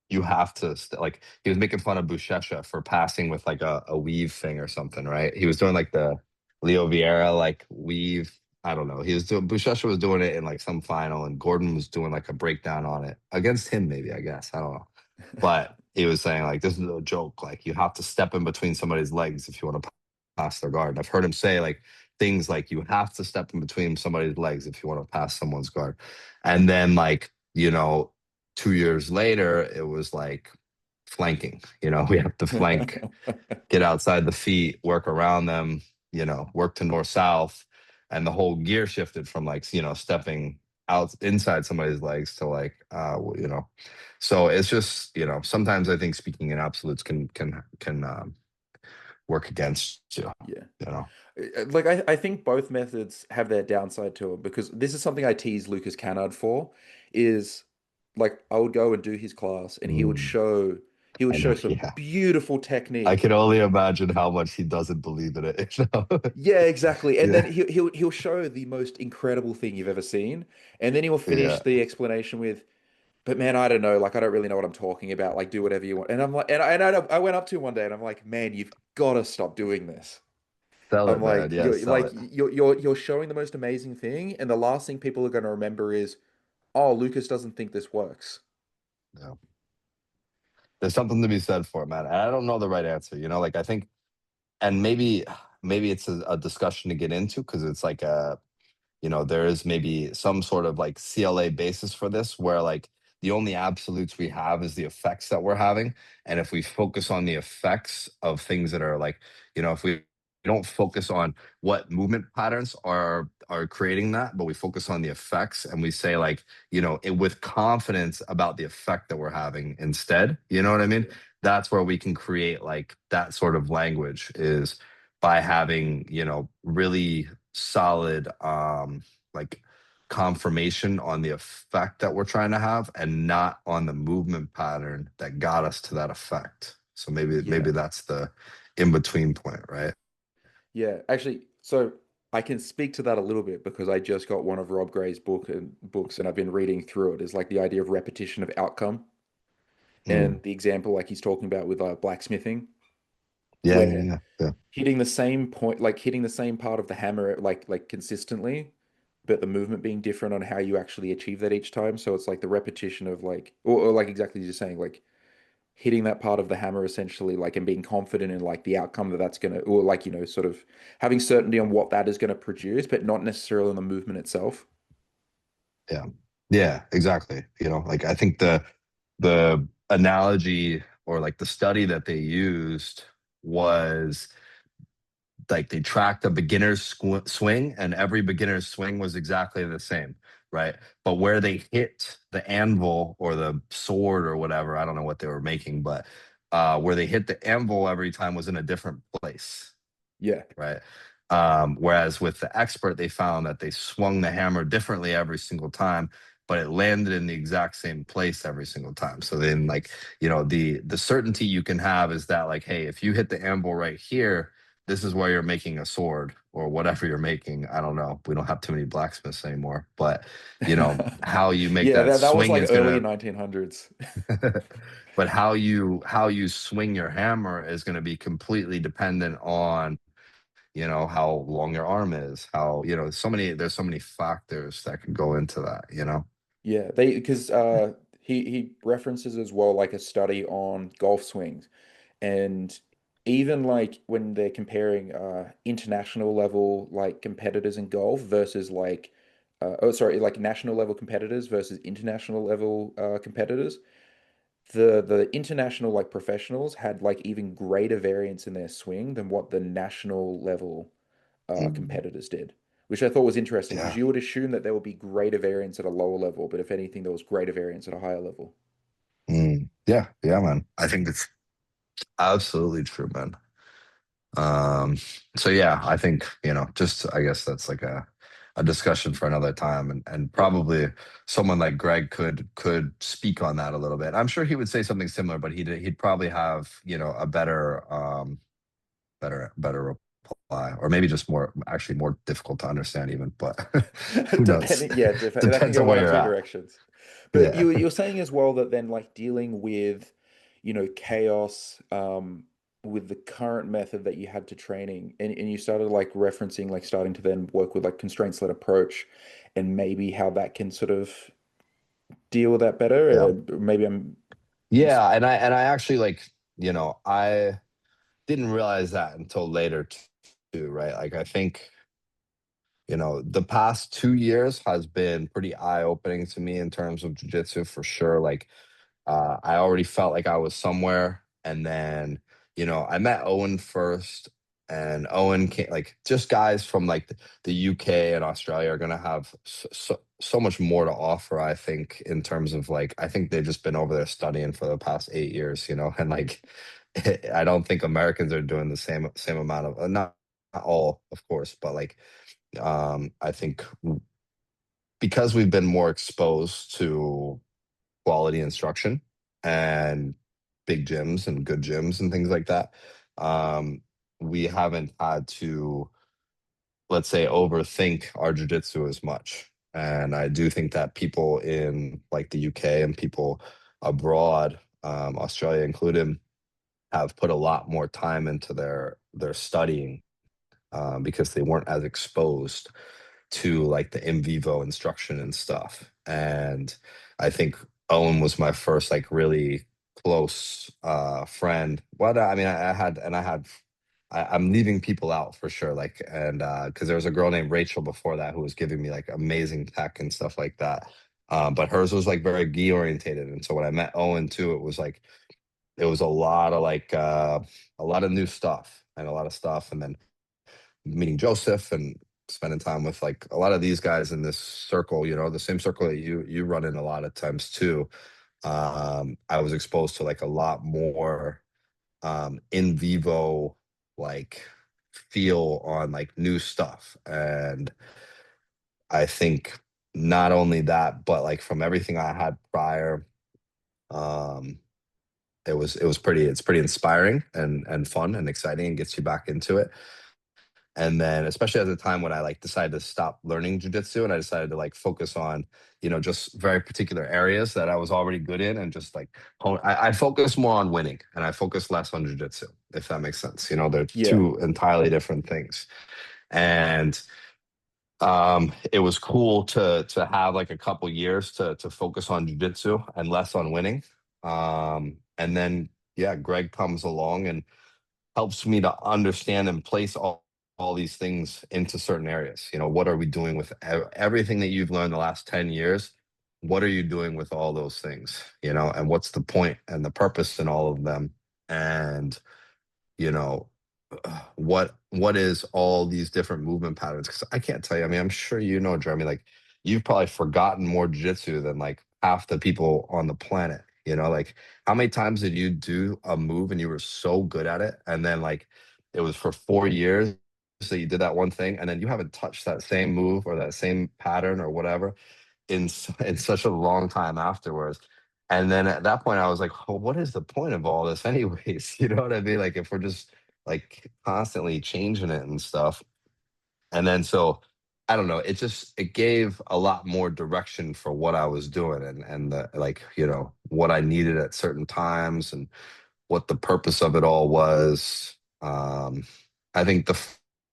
you have to like, he was making fun of Buchecha for passing with like a weave thing or something, right? He was doing like the Leo Vieira like weave. I don't know. He was doing Buchecha was doing it in like some final, and Gordon was doing like a breakdown on it against him, maybe, I guess. I don't know. But he was saying like, this is a joke. Like, you have to step in between somebody's legs if you want to pass their guard. And I've heard him say like things like, you have to step in between somebody's legs if you want to pass someone's guard. And then like, 2 years later, it was like flanking. We have to flank, get outside the feet, work around them, work to north south. And the whole gear shifted from like, stepping out inside somebody's legs to like, so it's just, sometimes I think speaking in absolutes can work against you, Yeah. you know. Like I think both methods have their downside to it because this is something I tease Lucas Cannard for is like I would go and do his class and Mm, he would I show know. some Yeah. beautiful I technique. can only imagine how much he doesn't believe in it. Yeah, exactly. And then Yeah. he'll show the most incredible thing you've ever seen and then he'll finish Yeah. the explanation with, but man, I don't know, like I don't really know what I'm talking about, like do whatever you want. And I'm like I went up to him one day and I'm like, "Man, you've got to stop doing this." Sell I'm it, man. like, Yeah, sell it. you're showing the most amazing thing, and the last thing people are going to remember is, oh, Lucas doesn't think this works. Yeah. There's something to be said for it, man. And I don't know the right answer. Like, I think, and maybe it's a discussion to get into, because it's like there is maybe some sort of like CLA basis for this, where like the only absolutes we have is the effects that we're having. And if we focus on the effects of things that are like, if we don't focus on what movement patterns are creating that, but we focus on the effects, and we say like, with confidence about the effect that we're having instead, you know what I mean? Yeah, That's where we can create like that sort of language, is by having, really solid like confirmation on the effect that we're trying to have, and not on the movement pattern that got us to that effect. So maybe yeah, that's the in between point, right? yeah. Actually, so I can speak to that a little bit because I just got one of Rob Gray's books, and I've been reading through it. Is like the idea of repetition of outcome, and Mm. the example like he's talking about with blacksmithing, Yeah, yeah, where yeah, yeah, hitting the same point, like hitting the same part of the hammer, like consistently, but the movement being different on how you actually achieve that each time. So it's like the repetition of like, or like exactly as you're saying, like hitting that part of the hammer essentially, like and being confident in like the outcome that that's gonna, or like sort of having certainty on what that is gonna produce, but not necessarily on the movement itself. yeah, yeah, exactly. Like, I think the analogy, or like the study that they used, was like they tracked a beginner's swing, and every beginner's swing was exactly the same, right? But where they hit the anvil or the sword or whatever, I don't know what they were making, but where they hit the anvil every time was in a different place, Yeah, right? Whereas with the expert, they found that they swung the hammer differently every single time, but it landed in the exact same place every single time. So then, like, the certainty you can have is that, like, hey, if you hit the anvil right here, this is where you're making a sword or whatever you're making. I don't know. We don't have too many blacksmiths anymore, but how you make Yeah, that that was swing like is early gonna 1900s. but how you swing your hammer is gonna be completely dependent on, how long your arm is, how, there's so many factors that can go into that. Yeah, they because he references as well like a study on golf swings, and even like when they're comparing international level like competitors in golf versus like oh sorry like national level competitors versus international level competitors, the international like professionals had like even greater variance in their swing than what the national level Mm, competitors did, which I thought was interesting because yeah. you would assume that there would be greater variance at a lower level, but if anything, there was greater variance at a higher level. Yeah, yeah, man. I think it's absolutely true, man. Um, so yeah, I think, just I guess that's like a discussion for another time, and Yeah. probably someone like Greg could speak on that a little bit. I'm sure he would say something similar, but he'd probably have, a better reply, or maybe just more, actually more difficult to understand even, but who knows? Depending, yeah, that can Depends go on one where of you're two at. directions. But Yeah. you're saying as well that then like dealing with, chaos, with the current method that you had to training, and you started like referencing like starting to then work with like constraints-led approach, and maybe how that can sort of deal with that Yeah. better. Maybe I'm mis Yeah, and I actually, like, I didn't realize that until later too, right? Like, I think, the past 2 years has been pretty eye-opening to me in terms of jujitsu for sure. Like, I already felt like I was somewhere, and then, I met Owen first, and Owen came, like, just guys from like the UK and Australia are gonna have so much more to offer. I think in terms of, like, I think they've just been over there studying for the past 8 years, and like, I don't think Americans are doing the same amount of, not all, of course, but like, I think because we've been more exposed to quality instruction and big gyms and good gyms and things like that, um, we haven't had to, let's say, overthink our jujitsu as much. And I do think that people in like the UK and people abroad, Australia included, have put a lot more time into their studying, because they weren't as exposed to like the in vivo instruction and stuff. And I think Owen was my first like really close friend. What I mean, I'm leaving people out for sure. Like, and because there was a girl named Rachel before that who was giving me like amazing tech and stuff like that. But hers was like very gi orientated. And so when I met Owen too, it was a lot of like a lot of new stuff and a lot of stuff. And then meeting Joseph and spending time with like a lot of these guys in this circle, the same circle that you run in a lot of times too. I was exposed to like a lot more in vivo, like, feel on like new stuff. And I think not only that, but like from everything I had prior, um, it's pretty inspiring and fun and exciting and gets you back into it. And then, especially at the time when I like decided to stop learning jujitsu and I decided to like focus on, just very particular areas that I was already good in, and just like I focus more on winning and I focus less on jujitsu, if that makes sense. They're yeah. two entirely different things. And it was cool to have like a couple years to focus on jujitsu and less on winning. And then yeah, Greg comes along and helps me to understand and place all these things into certain areas. What are we doing with everything that you've learned the last 10 years? What are you doing with all those things? And what's the point and the purpose in all of them? And, you know, what is all these different movement patterns? Because I can't tell you. I mean, I'm sure Jeremy, like, you've probably forgotten more jiu-jitsu than like half the people on the planet. Like, how many times did you do a move and you were so good at it, and then like it was for 4 years that you did that one thing, and then you haven't touched that same move or that same pattern or whatever in such a long time afterwards. And then at that point, I was like, well, what is the point of all this, anyways? You know what I mean? Like, if we're just like constantly changing it and stuff. And then so I don't know, it gave a lot more direction for what I was doing, and the, like, what I needed at certain times, and what the purpose of it all was. I think the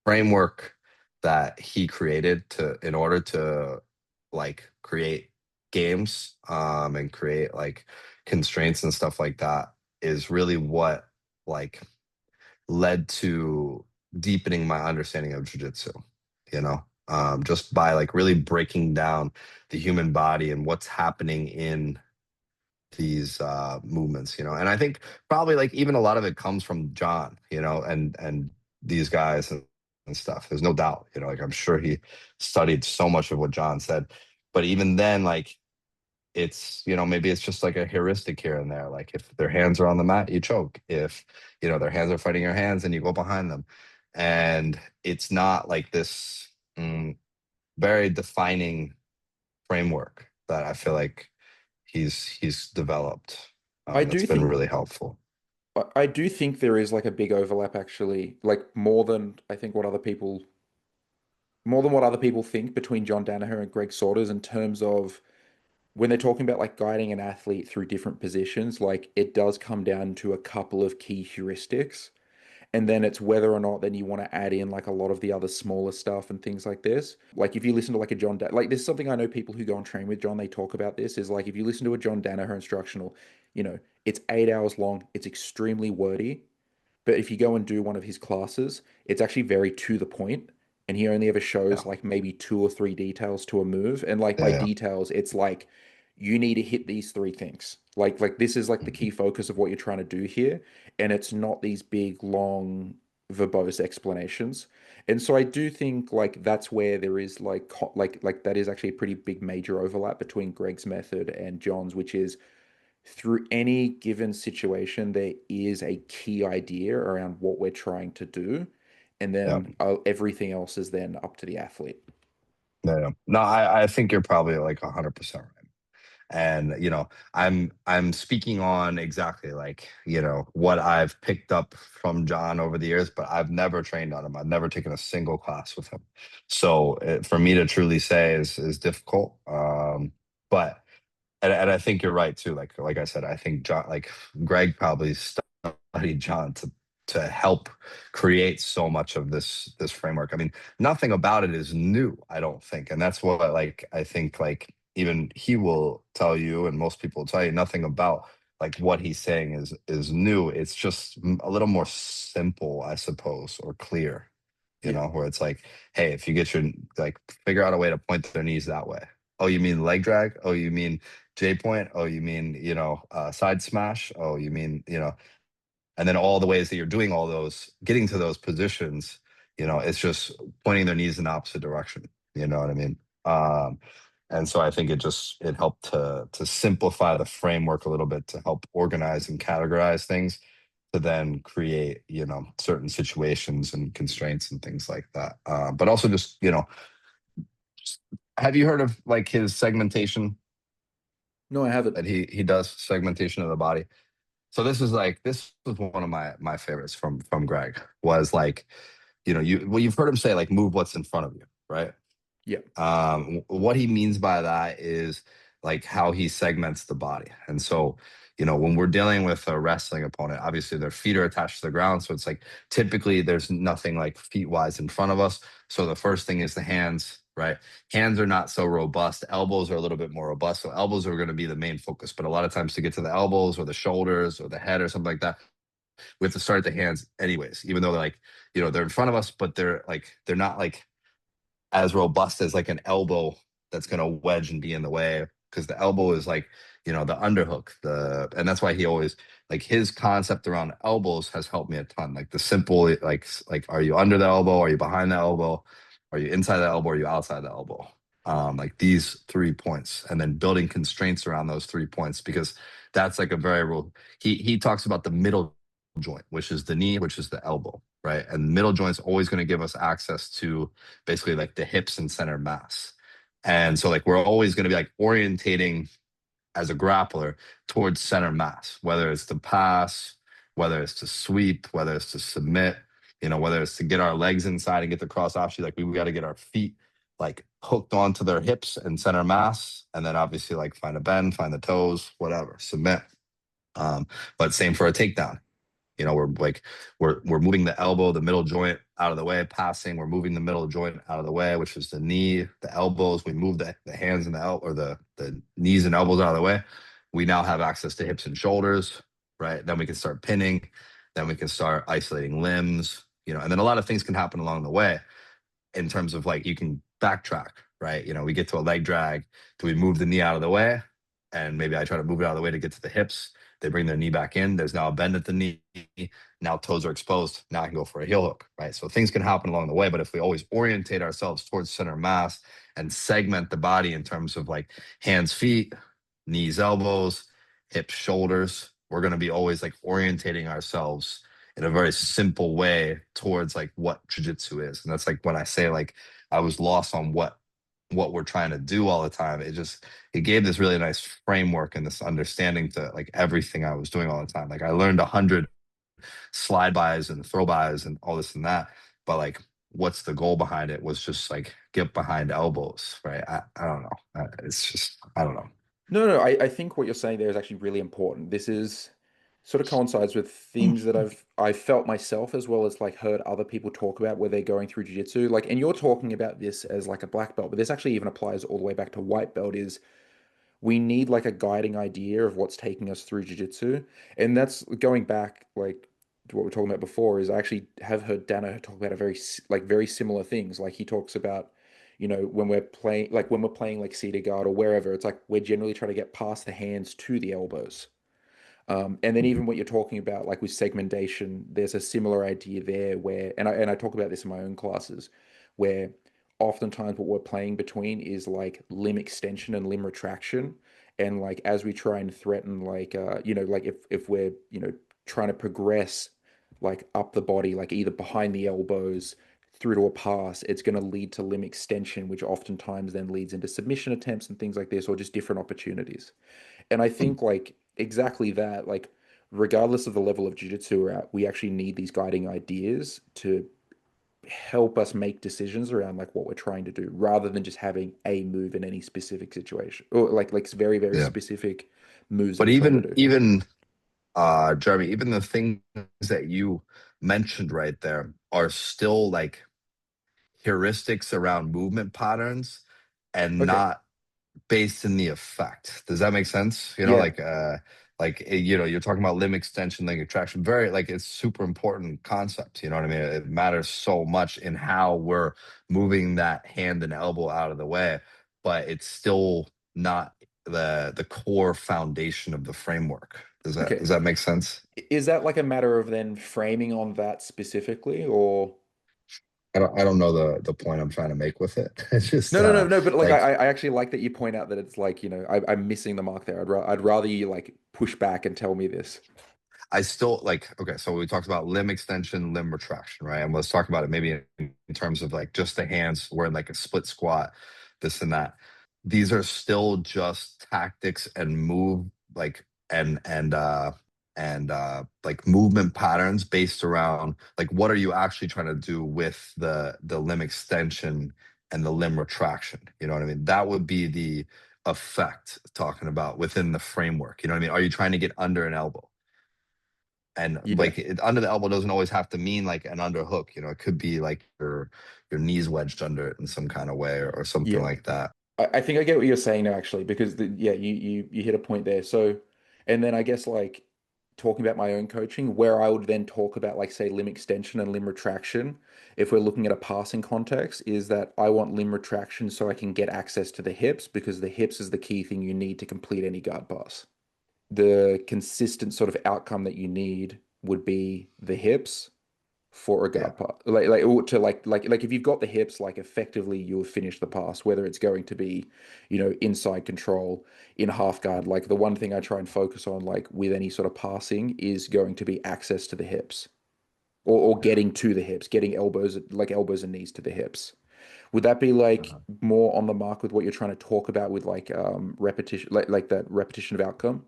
framework that he created to in order to like create games, and create like constraints and stuff like that is really what like led to deepening my understanding of jujitsu, just by like really breaking down the human body and what's happening in these movements, and I think probably like even a lot of it comes from John, and these guys and stuff. There's no doubt, like I'm sure he studied so much of what John said, but even then, like it's, maybe it's just like a heuristic here and there. Like if their hands are on the mat, you choke. If, their hands are fighting your hands, and you go behind them. And it's not like this very defining framework that I feel like he's developed. I That's do been think really helpful. I do think there is like a big overlap actually, like more than what other people think between John Danaher and Greg Saunders in terms of when they're talking about like guiding an athlete through different positions, like it does come down to a couple of key heuristics. And then it's whether or not then you want to add in like a lot of the other smaller stuff and things like this. Like if you listen to like a like this is something I know people who go and train with John, they talk about this is like if you listen to a John Danaher instructional, it's 8 hours long, it's extremely wordy. But if you go and do one of his classes, it's actually very to the point, and he only ever Yeah, shows like maybe two or three details to a move. And like by yeah, details, it's like you need to hit these three things. Like this is like the yeah. key focus of what you're trying to do here, and it's not these big long verbose explanations. And so I do think like that's where there is like like that is actually a pretty big major overlap between Greg's method and John's, which is through any given situation, there is a key idea around what we're trying to do. And Yeah. then everything else is then up to the athlete. Yeah, yeah. No, I think you're probably like 100% right. And I'm speaking on exactly like what I've picked up from John over the years, but I've never trained on him. I've never taken a single class with him, so for me to truly say is difficult. But and I think you're right too. Like I said, I think John, like Greg, probably studied John to help create so much of this framework. I mean, nothing about it is new, I don't think, and that's what like I think like even he will tell you, and most people will tell you, nothing about like what he's saying is new. It's just a little more simple, I suppose, or clear. Yeah. Where it's like, hey, if you get your like figure out a way to point their knees that way. Oh, you mean leg drag? Oh, you mean J point? Oh, you mean, side smash? Oh, you mean, and then all the ways that you're doing all those, getting to those positions, it's just pointing their knees in the opposite direction. You know what I mean? And so I think it helped to simplify the framework a little bit, to help organize and categorize things, to then create, certain situations and constraints and things like that. But also just, have you heard of like his segmentation No, I haven't. that he does segmentation of the body? So this was one of my favorites from Greg, was like, you've heard him say like move what's in front of you, right? Yeah. What he means by that is like how he segments the body. And so, when we're dealing with a wrestling opponent, obviously their feet are attached to the ground. So it's like typically there's nothing like feet wise in front of us. So the first thing is the hands, right? Hands are not so robust. Elbows are a little bit more robust. So elbows are going to be the main focus. But a lot of times to get to the elbows or the shoulders or the head or something like that, we have to start at the hands anyways, even though they're like, they're in front of us, but they're not like as robust as like an elbow that's going to wedge and be in the way, because the elbow is like, the underhook, and that's why he always, like, his concept around elbows has helped me a ton. Like the simple, like are you under the elbow, are you behind the elbow, are you inside the elbow, are you outside the elbow, like these 3 points, and then building constraints around those 3 points, because that's like a very real, he talks about the middle joint, which is the knee, which is the elbow, right? And the middle joint's always going to give us access to basically like the hips and center mass. And so like we're always going to be like orientating as a grappler towards center mass, whether it's the pass whether it's to sweep, whether it's to submit, whether it's to get our legs inside and get the cross offshoot. Like we got to get our feet like hooked onto their hips and center mass, and then obviously like find a bend, find the toes, whatever, submit. Um, but same for a takedown. We're like we're moving the elbow, the middle joint out of the way, passing. We're moving the middle joint out of the way, which is the knee, the elbows. We move the hands and or the knees and elbows out of the way. We now have access to hips and shoulders, right? Then we can start pinning. Then we can start isolating limbs, and then a lot of things can happen along the way in terms of like you can backtrack, right? We get to a leg drag. Do we move the knee out of the way? And maybe I try to move it out of the way to get to the hips. They bring their knee back in. There's now a bend at the knee. Now toes are exposed. Now I can go for a heel hook, right? So things can happen along the way. But if we always orientate ourselves towards center mass and segment the body in terms of like hands, feet, knees, elbows, hips, shoulders, we're going to be always like orientating ourselves in a very simple way towards like what jiu-jitsu is. And that's like when I say like I was lost on what we're trying to do all the time. It gave this really nice framework and this understanding to like everything I was doing all the time. Like I learned 100 slide bys and throw bys and all this and that, but like what's the goal behind it was just like get behind elbows, right? I don't know. It's just I don't know. No, I think what you're saying there is actually really important. This is sort of coincides with things that I've felt myself as well as like heard other people talk about where they're going through jiu-jitsu. Like, and you're talking about this as like a black belt, but this actually even applies all the way back to white belt is we need like a guiding idea of what's taking us through jiu-jitsu. And that's going back like to what we are talking about before is I actually have heard Dano talk about a like very similar things. Like he talks about, when we're playing like cedar guard or wherever, it's like we're generally trying to get past the hands to the elbows. And then even what you're talking about, like with segmentation, there's a similar idea there where, and I talk about this in my own classes, where oftentimes what we're playing between is like limb extension and limb retraction, and like as we try and threaten, like like if we're trying to progress like up the body, like either behind the elbows through to a pass, it's going to lead to limb extension, which oftentimes then leads into submission attempts and things like this, or just different opportunities. And I think like exactly that, like regardless of the level of jiu-jitsu we're at, we actually need these guiding ideas to help us make decisions around like what we're trying to do, rather than just having a move in any specific situation or like very, very Yeah. specific moves that But we're trying to even do. even Jeremy, even the things that you mentioned right there are still like heuristics around movement patterns and Okay. not based in the effect. Does that make sense? Yeah. You're talking about limb extension, leg attraction. Very like it's super important concept. You know what I mean? It matters so much in how we're moving that hand and elbow out of the way, but it's still not the core foundation of the framework. Does Okay. that make sense? Is that like a matter of then framing on that specifically, or? I don't know the point I'm trying to make with it. It's just No. But like, like I actually like that you point out that it's like, I'm missing the mark there. I'd rather you like push back and tell me this. I still like, okay, so we talked about limb extension, limb retraction, right? And let's talk about it maybe in terms of like just the hands, we're in like a split squat, this and that. These are still just tactics and move like like movement patterns based around like what are you actually trying to do with the limb extension and the limb retraction? You know what I mean? That would be the effect talking about within the framework. You know what I mean? Are you trying to get under an elbow? And Yeah. like under the elbow doesn't always have to mean like an underhook. It could be like your knees wedged under it in some kind of way or something Yeah. like that. I think I get what you're saying now, actually, because yeah, you hit a point there. So, and then I guess like talking about my own coaching, where I would then talk about like say limb extension and limb retraction, if we're looking at a passing context, is that I want limb retraction so I can get access to the hips because the hips is the key thing you need to complete any guard pass. The consistent sort of outcome that you need would be the hips for a Yeah. guard pass. Like or to like if you've got the hips, like effectively you'll finish the pass, whether it's going to be, inside control, in half guard. Like the one thing I try and focus on, like with any sort of passing, is going to be access to the hips. Or Yeah. getting to the hips, getting elbows and knees to the hips. Would that be like Uh-huh. more on the mark with what you're trying to talk about with like repetition, like that repetition of outcome?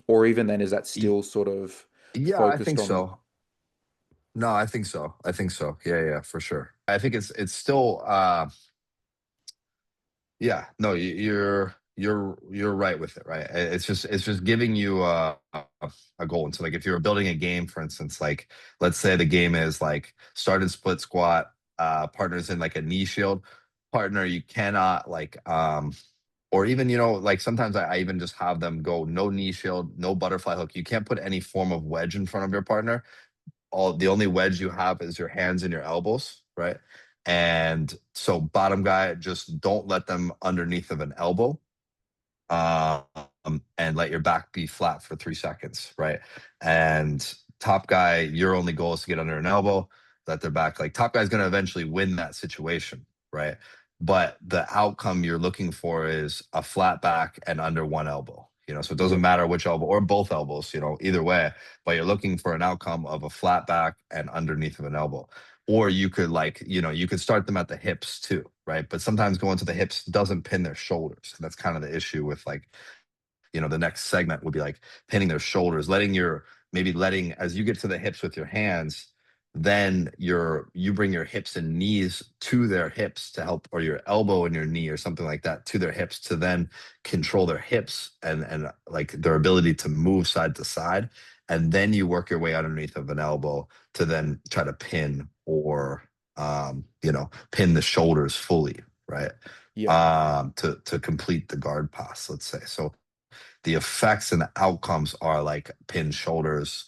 Or even then, is that E- still sort of Yeah, I focused think on. so. No, I think so. I think so. Yeah, yeah, for sure. I think it's still yeah, no, you're right with it, right? It's just giving you a goal. And so like if you were building a game, for instance, like let's say the game is like start and split squat, partners in like a knee shield, partner, you cannot like or even like sometimes I even just have them go no knee shield, no butterfly hook. You can't put any form of wedge in front of your partner. The only wedge you have is your hands and your elbows, right? And so bottom guy, just don't let them underneath of an elbow, um, and let your back be flat for 3 seconds, right? And top guy, your only goal is to get under an elbow, let their back. Like top guy's going to eventually win that situation, right? But the outcome you're looking for is a flat back and under one elbow. So it doesn't Yeah. matter which elbow or both elbows, either way, but you're looking for an outcome of a flat back and underneath of an elbow. Or you could you could start them at the hips too, right? But sometimes going to the hips doesn't pin their shoulders. And that's kind of the issue with like, the next segment would be like pinning their shoulders, letting as you get to the hips with your hands, then you bring your hips and knees to their hips to help, or your elbow and your knee or something like that to their hips to then control their hips and like their ability to move side to side. And then you work your way underneath of an elbow to then try to pin or pin the shoulders fully, right? Yeah. To complete the guard pass, let's say. So the effects and the outcomes are like pinned shoulders,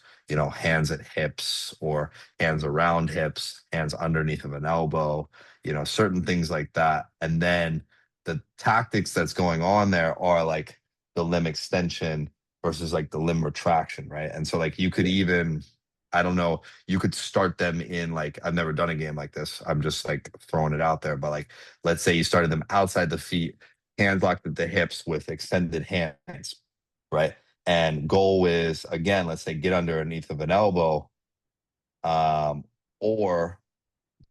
hands at hips or hands around hips, hands underneath of an elbow, certain things like that. And then the tactics that's going on there are like the limb extension versus like the limb retraction, right? And so like you could Yeah. even, I don't know, you could start them in like, I've never done a game like this. I'm just like throwing it out there, but like let's say you started them outside the feet, hands locked at the hips with extended hands, right? And goal is again, let's say get underneath of an elbow, um, or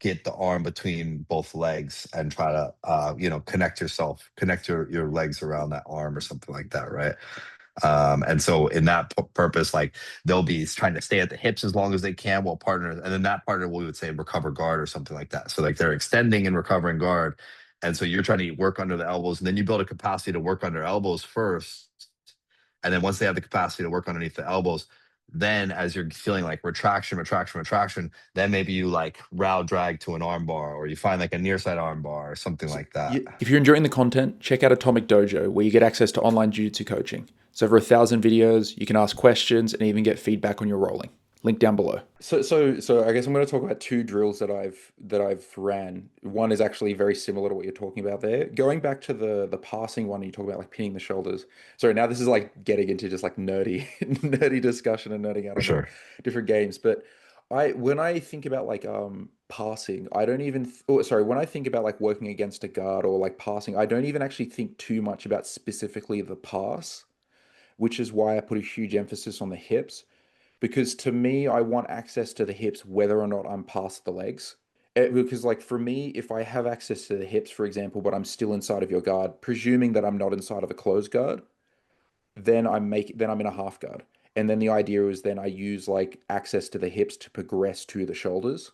get the arm between both legs and try to connect your legs around that arm or something like that, right? And so in that purpose, like they'll be trying to stay at the hips as long as they can while partners, and then that partner we would say recover guard or something like that. So like they're extending and recovering guard. And so you're trying to work under the elbows, and then you build a capacity to work under elbows first. And then once they have the capacity to work underneath the elbows, then as you're feeling like retraction, retraction, retraction, then maybe you like row drag to an arm bar, or you find like a near side arm bar or something So like that. if you're enjoying the content, check out Atomic Dojo, where you get access to online jiu-jitsu coaching. It's over 1,000 videos. You can ask questions and even get feedback on your rolling. Link down below. So I guess I'm going to talk about two drills that I've ran. One is actually very similar to what you're talking about there. Going back to the passing one, you talk about like pinning the shoulders. Sorry, now this is like getting into just like nerdy nerdy discussion and nerding out For on the sure. different games. But when I think about like passing, I don't even sorry, when I think about like working against a guard or like passing, I don't even actually think too much about specifically the pass, which is why I put a huge emphasis on the hips, because to me, I want access to the hips whether or not I'm past the legs. Because like for me, if I have access to the hips, for example, but I'm still inside of your guard, presuming that I'm not inside of a closed guard, then I'm in a half guard. And then the idea is then I use like access to the hips to progress to the shoulders.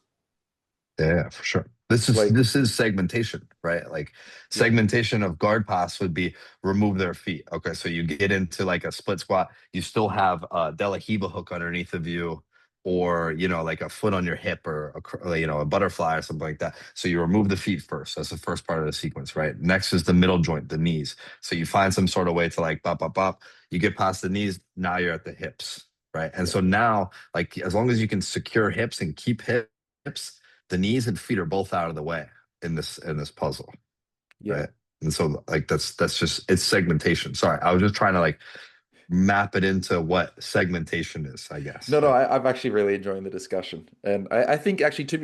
Yeah, for sure. This is Like, this is segmentation, right? Like yeah, segmentation of guard pass would be remove their feet. Okay, so you get into like a split squat, you still have a De La Hiva hook underneath of you, or like a foot on your hip, or a butterfly or something like that. So you remove the feet first. That's the first part of the sequence, right? Next is the middle joint, the knees. So you find some sort of way to like bop, bop, bop. You get past the knees, now you're at the hips, right? And yeah, so now, like as long as you can secure hips and keep hips, the knees and feet are both out of the way in this puzzle, yeah. right? And so like that's just it's segmentation. Sorry, I was just trying to like map it into what segmentation is, I guess, No, no, right? I'm actually really enjoying the discussion, and I think actually to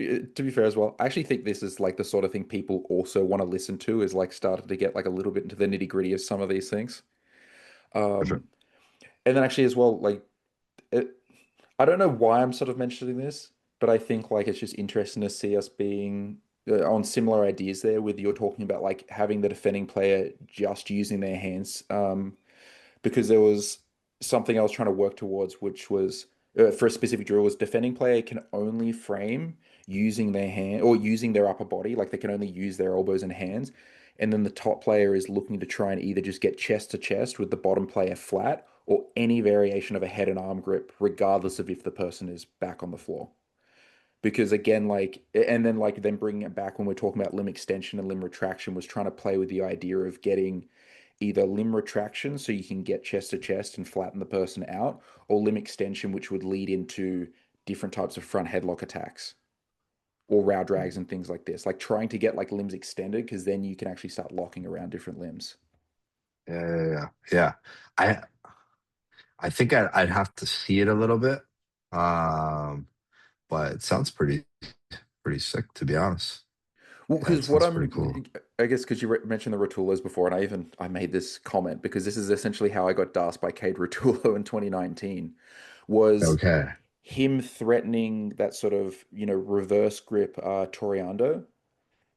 be fair as well, I actually think this is like the sort of thing people also want to listen to is like started to get like a little bit into the nitty gritty of some of these things. For sure. Um, and then actually as well, like it, I don't know why I'm sort of mentioning this, but I think like it's just interesting to see us being on similar ideas there. With you're talking about like having the defending player just using their hands, because there was something I was trying to work towards, which was for a specific drill was defending player can only frame using their hand or using their upper body, like they can only use their elbows and hands. And then the top player is looking to try and either just get chest to chest with the bottom player flat or any variation of a head and arm grip, regardless of if the person is back on the floor. Because again, like, and then like then bringing it back when we're talking about limb extension and limb retraction was trying to play with the idea of getting either limb retraction so you can get chest to chest and flatten the person out, or limb extension, which would lead into different types of front headlock attacks or row drags and things like this. Like trying to get like limbs extended because then you can actually start locking around different limbs. Yeah. Yeah. I I think I'd have to see it a little bit. Um, but it sounds pretty sick, to be honest. Well, Yeah, because it what sounds pretty cool. I guess because you mentioned the Rotulos before, and I made this comment because this is essentially how I got DASed by Cade Rotulo in 2019, was Okay. him threatening that sort of, reverse grip Toriando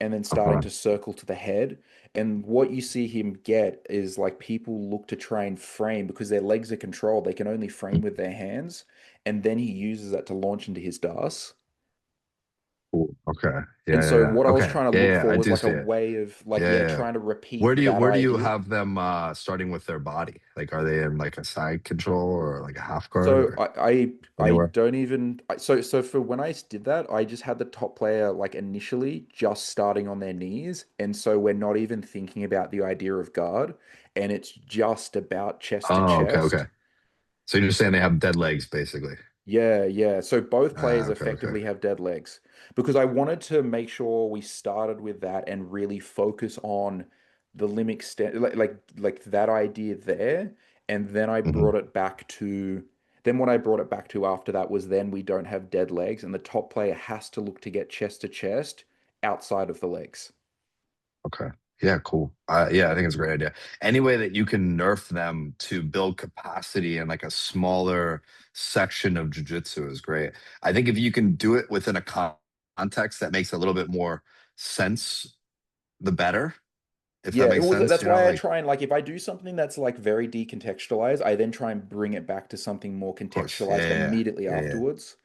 and then starting Uh-huh. to circle to the head. And what you see him get is like people look to try and frame because their legs are controlled. They can only frame with their hands. And then he uses that to launch into his DAS. Cool. Okay. And so Yeah. what I was Okay. trying to Yeah, look yeah, for I was do like a see it. way of like, Yeah, yeah, yeah, yeah. trying to repeat that Where do you idea. have them starting with their body? Like, are they in like a side control or like a half guard So or I anywhere? don't even so for when I did that, I just had the top player like initially just starting on their knees, and so we're not even thinking about the idea of guard, and it's just about chest to Oh, okay, okay. chest. So you're just saying they have dead legs, basically. Yeah, yeah. So both players Okay, okay. effectively have dead legs because I wanted to make sure we started with that and really focus on the limb extent, like that idea there, and then I Hmm. brought it back to. Then what I brought it back to after that was then we don't have dead legs, and the top player has to look to get chest to chest outside of the legs. Okay. Yeah, cool. Yeah, I think it's a great idea. Any way that you can nerf them to build capacity in like a smaller section of jujitsu is great. I think if you can do it within a context that makes a little bit more sense, the better, if that Yeah, makes well, sense. that's You know, why I like, try and like if I do something that's like very decontextualized, I then try and bring it back to something more of course. contextualized Yeah, immediately yeah, yeah. afterwards.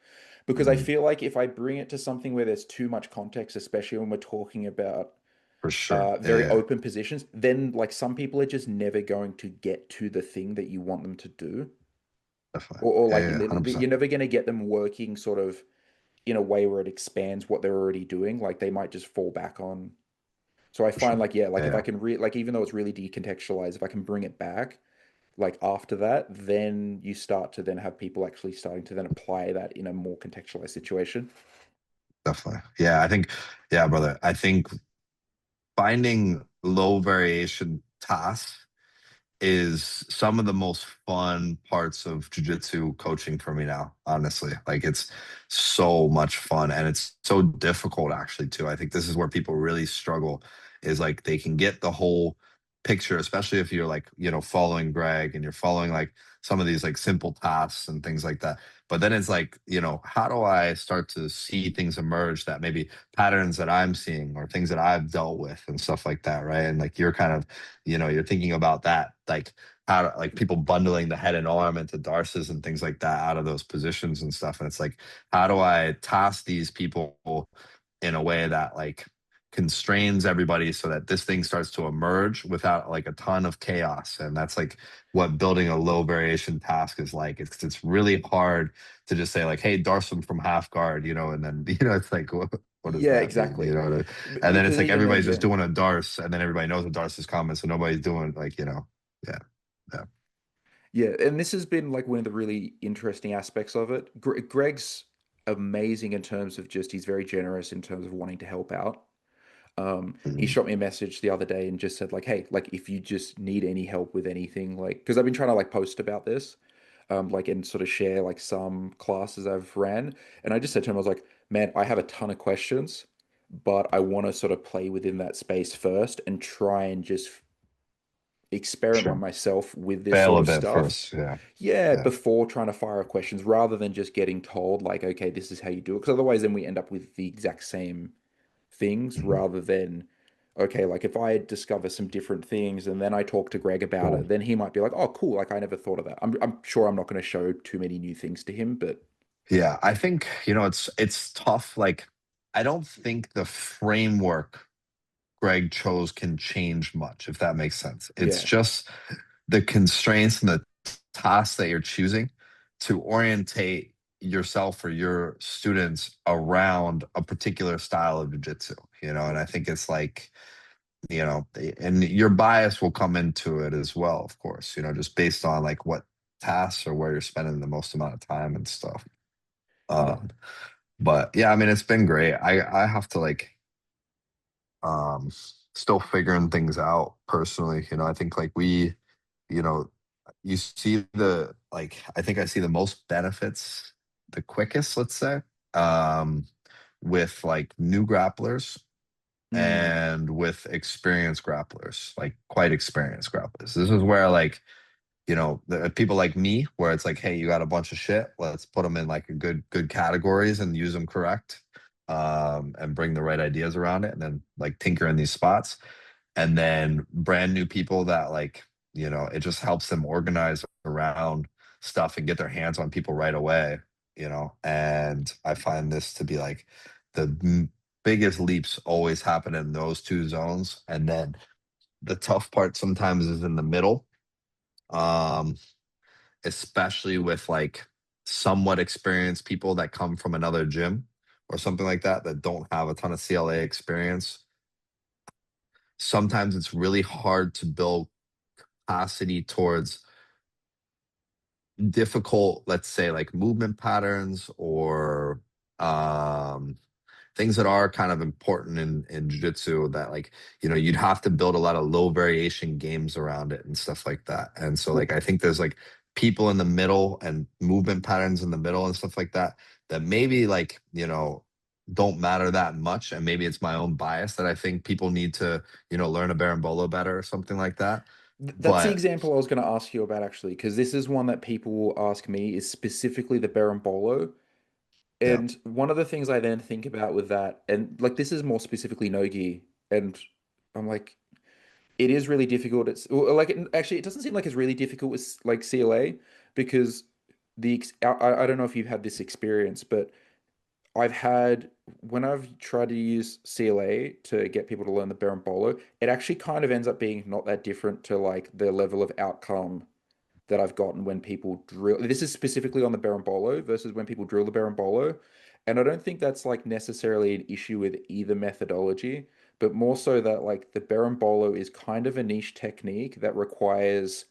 Because I Mhm. feel like if I bring it to something where there's too much context, especially when we're talking about For sure. Yeah, very yeah, open positions, then like some people are just never going to get to the thing that you want them to do. definitely. Or Yeah, like yeah, 100%. you're never going to get them working sort of in a way where it expands what they're already doing. Like they might just fall back on. So I For find sure. like, yeah, like Yeah, if I yeah, can like even though it's really decontextualized, if I can bring it back, like after that, then you start to then have people actually starting to then apply that in a more contextualized situation. definitely. Yeah, I think, yeah, brother. I think finding low variation tasks is some of the most fun parts of jujitsu coaching for me now, honestly. Like it's so much fun and it's so difficult actually too. I think this is where people really struggle is like they can get the whole picture, especially if you're like, following Greg and you're following like some of these like simple tasks and things like that. But then it's like, how do I start to see things emerge that maybe patterns that I'm seeing or things that I've dealt with and stuff like that, right? And like you're kind of you're thinking about that, like how like people bundling the head and arm into darces and things like that out of those positions and stuff. And it's like, how do I task these people in a way that like constrains everybody so that this thing starts to emerge without like a ton of chaos? And that's like what building a low variation task is like. It's really hard to just say like, hey, Darsum from half guard, and then it's like what does Yeah, that mean? exactly. And then it's Because like even then, everybody's just yeah. doing a Darce, and then everybody knows what Darce is coming, so nobody's doing like, yeah, yeah. Yeah, and this has been like one of the really interesting aspects of it. Greg's amazing in terms of just he's very generous in terms of wanting to help out. He Mhm. shot me a message the other day and just said like, "Hey, like if you just need any help with anything, like because I've been trying to like post about this, like and sort of share like some classes I've ran, and I just said to him, I was like, man, I have a ton of questions, but I want to sort of play within that space first and try and just experiment Sure. myself with this Fail sort a of bit stuff. first. Yeah, Yeah, yeah. before trying to fire off questions rather than just getting told, like, okay, this is how you do it. Because otherwise, then we end up with the exact same things Mhm. rather than okay, like if I discover some different things and then I talk to Greg about Cool. it, then he might be like, oh, cool, like I never thought of that. I'm sure I'm not going to show too many new things to him, but Yeah, I think, it's tough. Like, I don't think the framework Greg chose can change much, if that makes sense. It's yeah. just the constraints and the tasks that you're choosing to orientate yourself or your students around a particular style of jiu-jitsu, and I think it's like, and your bias will come into it as well, of course, just based on like what tasks or where you're spending the most amount of time and stuff. Yeah. Um, but yeah, I mean, it's been great. I have to like um still figuring things out personally. I think like you know, you see the like I think I see the most benefits the quickest, let's say, um, with like new grapplers Mm. and with experienced grapplers, like quite experienced grapplers. This is where like, there are people like me where it's like, hey, you got a bunch of shit. Let's put them in like a good categories and use them correct. And bring the right ideas around it and then like tinker in these spots. And then brand new people that like, it just helps them organize around stuff and get their hands on people right away. And I find this to be like the biggest leaps always happen in those two zones. And then the tough part sometimes is in the middle. Um, Especially with like somewhat experienced people that come from another gym or something like that that don't have a ton of CLA experience. Sometimes it's really hard to build capacity towards difficult, let's say, like movement patterns or um, things that are kind of important in jiu-jitsu that like, you'd have to build a lot of low variation games around it and stuff like that. And so Well, like I think there's like people in the middle and movement patterns in the middle and stuff like that that maybe like, don't matter that much. And maybe it's my own bias that I think people need to, learn a berimbolo better or something like that. That's the But example I was going to ask you about actually, because this is one that people will ask me is specifically the berimbolo. yeah, And one of the things I then think about with that, and like this is more specifically no-gi, and I'm like, it is really difficult. It's well, like actually, it doesn't seem like it's really difficult with like CLA because I don't know if you've had this experience, but I've had when I've tried to use CLA to get people to learn the berimbolo, it actually kind of ends up being not that different to like the level of outcome that I've gotten when people drill. This is specifically on the berimbolo versus when people drill the berimbolo. And I don't think that's like necessarily an issue with either methodology, but more so that like the berimbolo is kind of a niche technique that requires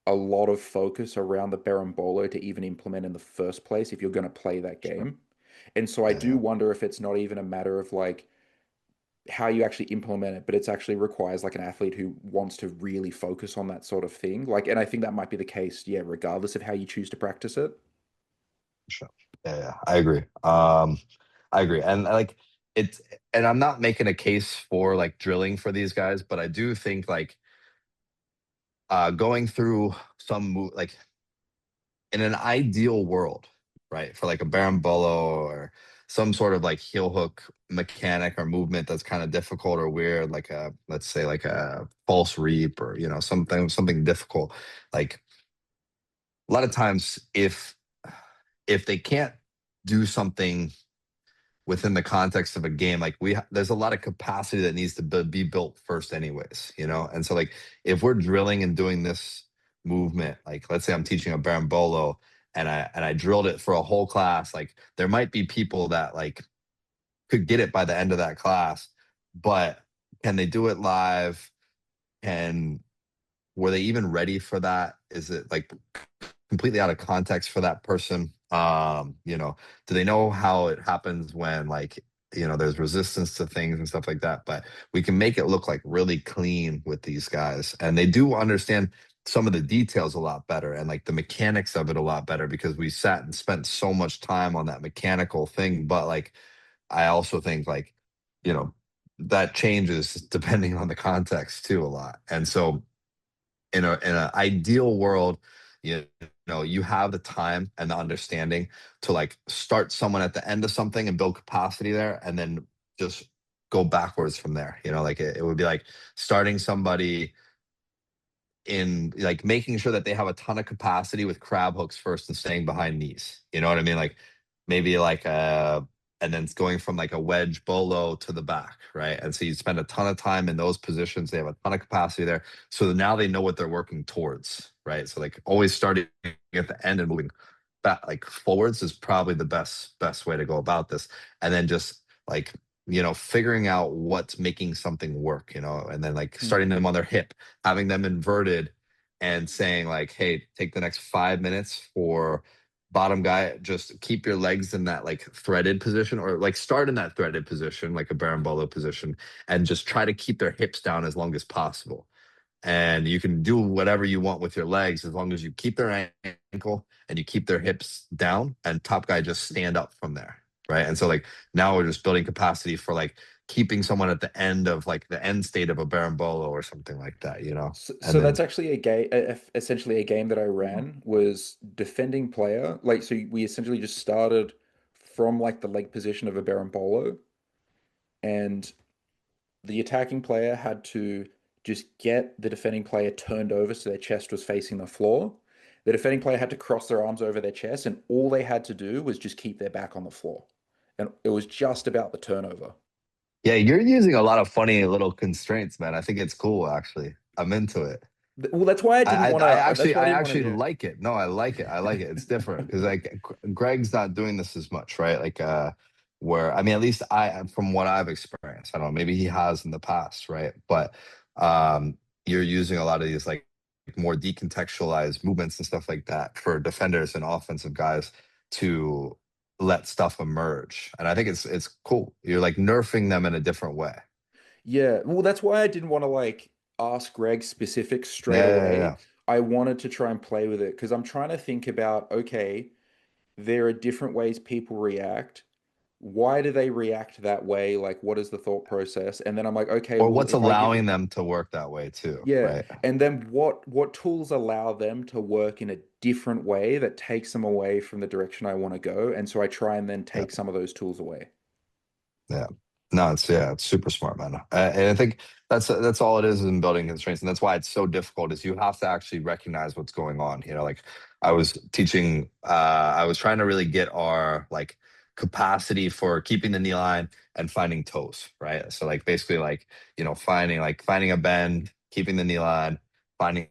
a lot of focus around the berimbolo to even implement in the first place if you're going to play that sure. game. And so I Yeah, do yeah, wonder if it's not even a matter of like how you actually implement it, but it's actually requires like an athlete who wants to really focus on that sort of thing. Like, and I think that might be the case, yeah, regardless of how you choose to practice it. sure. Yeah, yeah, I agree. I agree. And like it's and I'm not making a case for like drilling for these guys, but I do think like going through like in an ideal world, right? For like a berimbolo or some sort of like heel hook mechanic or movement that's kind of difficult or weird, like a let's say like a false reap or something difficult. Like a lot of times if they can't do something within the context of a game, like there's a lot of capacity that needs to be built first anyways, and so like if we're drilling and doing this movement, like let's say I'm teaching a berimbolo and I drilled it for a whole class, like there might be people that like could get it by the end of that class, but can they do it live? And were they even ready for that? Is it like completely out of context for that person? Do they know how it happens when like, there's resistance to things and stuff like that? But we can make it look like really clean with these guys. And they do understand some of the details a lot better and like the mechanics of it a lot better because we sat and spent so much time on that mechanical thing. But like, I also think like, you know, that changes depending on the context too a lot. And so in an ideal world, you you have the time and the understanding to like start someone at the end of something and build capacity there, and then just go backwards from there. Like it would be like starting somebody in like making sure that they have a ton of capacity with crab hooks first and staying behind knees. You know what I mean? Like maybe like and then it's going from like a wedge bolo to the back, right? And so you spend a ton of time in those positions. They have a ton of capacity there. So now they know what they're working towards, right? So like always starting at the end and moving back like forwards is probably the best way to go about this. And then just like figuring out what's making something work, and then like Mm. starting them on their hip, having them inverted and saying like, hey, take the next 5 minutes for bottom guy, just keep your legs in that like threaded position, or like start in that threaded position, like a berimbolo position, and just try to keep their hips down as long as possible. And you can do whatever you want with your legs as long as you keep their ankle and you keep their hips down, and top guy just stand up from there, right? And so like now we're just building capacity for like keeping someone at the end of like the end state of a berimbolo or something like that. So And that's then actually a game, essentially a game that I ran was defending player. Like, so we essentially just started from like the leg position of a berimbolo, and the attacking player had to just get the defending player turned over so their chest was facing the floor. The defending player had to cross their arms over their chest, and all they had to do was just keep their back on the floor. And it was just about the turnover. yeah, you're using a lot of funny little constraints, man. I think it's cool actually. I'm into it. Well, that's why I I, didn't I want I to. That's actually why I I didn't want to. actually Yeah. like it. No, I like it. I like it. It's different because like Greg's not doing this as much, right? Like where I mean at least I from what I've experienced, I don't know, maybe he has in the past, right? But you're using a lot of these like more decontextualized movements and stuff like that for defenders and offensive guys to let stuff emerge. And I think it's cool. You're like nerfing them in a different way. Yeah, well, that's why I didn't want to like ask Greg specifics straight Yeah, yeah, away. yeah. I wanted to try and play with it because I'm trying to think about, okay, there are different ways people react. Why do they react that way? Like, what is the thought process? And then I'm like, okay, Or well, what's if I give, allowing them to work that way too, yeah, right? and then what tools allow them to work in a different way that takes them away from the direction I want to go? And so I try and then Yeah. take some of those tools away. Yeah. No, it's super smart, man. And I think that's all it is in building constraints, and that's why it's so difficult. Is you have to actually recognize what's going on. Like I was teaching, I was trying to really get our like capacity for keeping the knee line and finding toes, right? So like basically like finding a bend, keeping the knee line, finding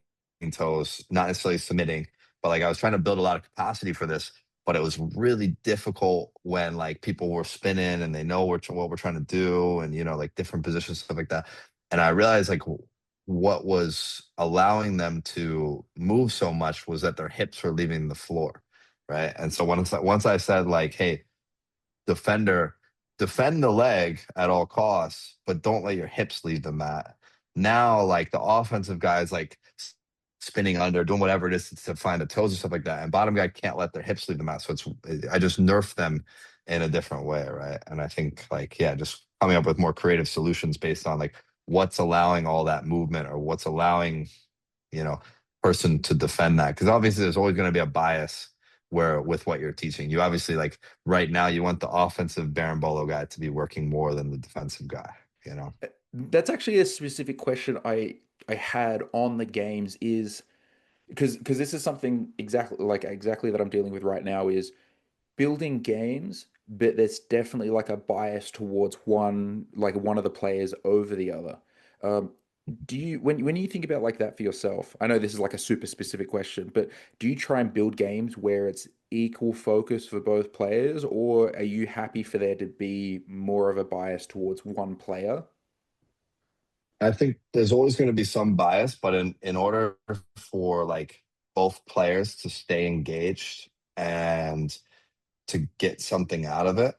toes, not necessarily submitting, but like I was trying to build a lot of capacity for this, but it was really difficult when like people were spinning and they know what we're trying to do, and like different positions, stuff like that. And I realized like what was allowing them to move so much was that their hips were leaving the floor, right? And so once I said like, hey, defender, defend the leg at all costs, but don't let your hips leave the mat. Now, like the offensive guys, like spinning under, doing whatever it is to find the toes and stuff like that. And bottom guy can't let their hips leave the mat. So I just nerf them in a different way, right? And I think like, yeah, just coming up with more creative solutions based on like what's allowing all that movement, or what's allowing, you know, person to defend that. Because obviously there's always going to be a bias where with what you're teaching. You obviously like right now you want the offensive berimbolo guy to be working more than the defensive guy. That's actually a specific question I had on the games is because this is something exactly that I'm dealing with right now is building games, but there's definitely like a bias towards one of the players over the other. Um, do you when you think about like that for yourself? I know this is like a super specific question, but do you try and build games where it's equal focus for both players, or are you happy for there to be more of a bias towards one player? I think there's always going to be some bias, but in order for like both players to stay engaged and to get something out of it,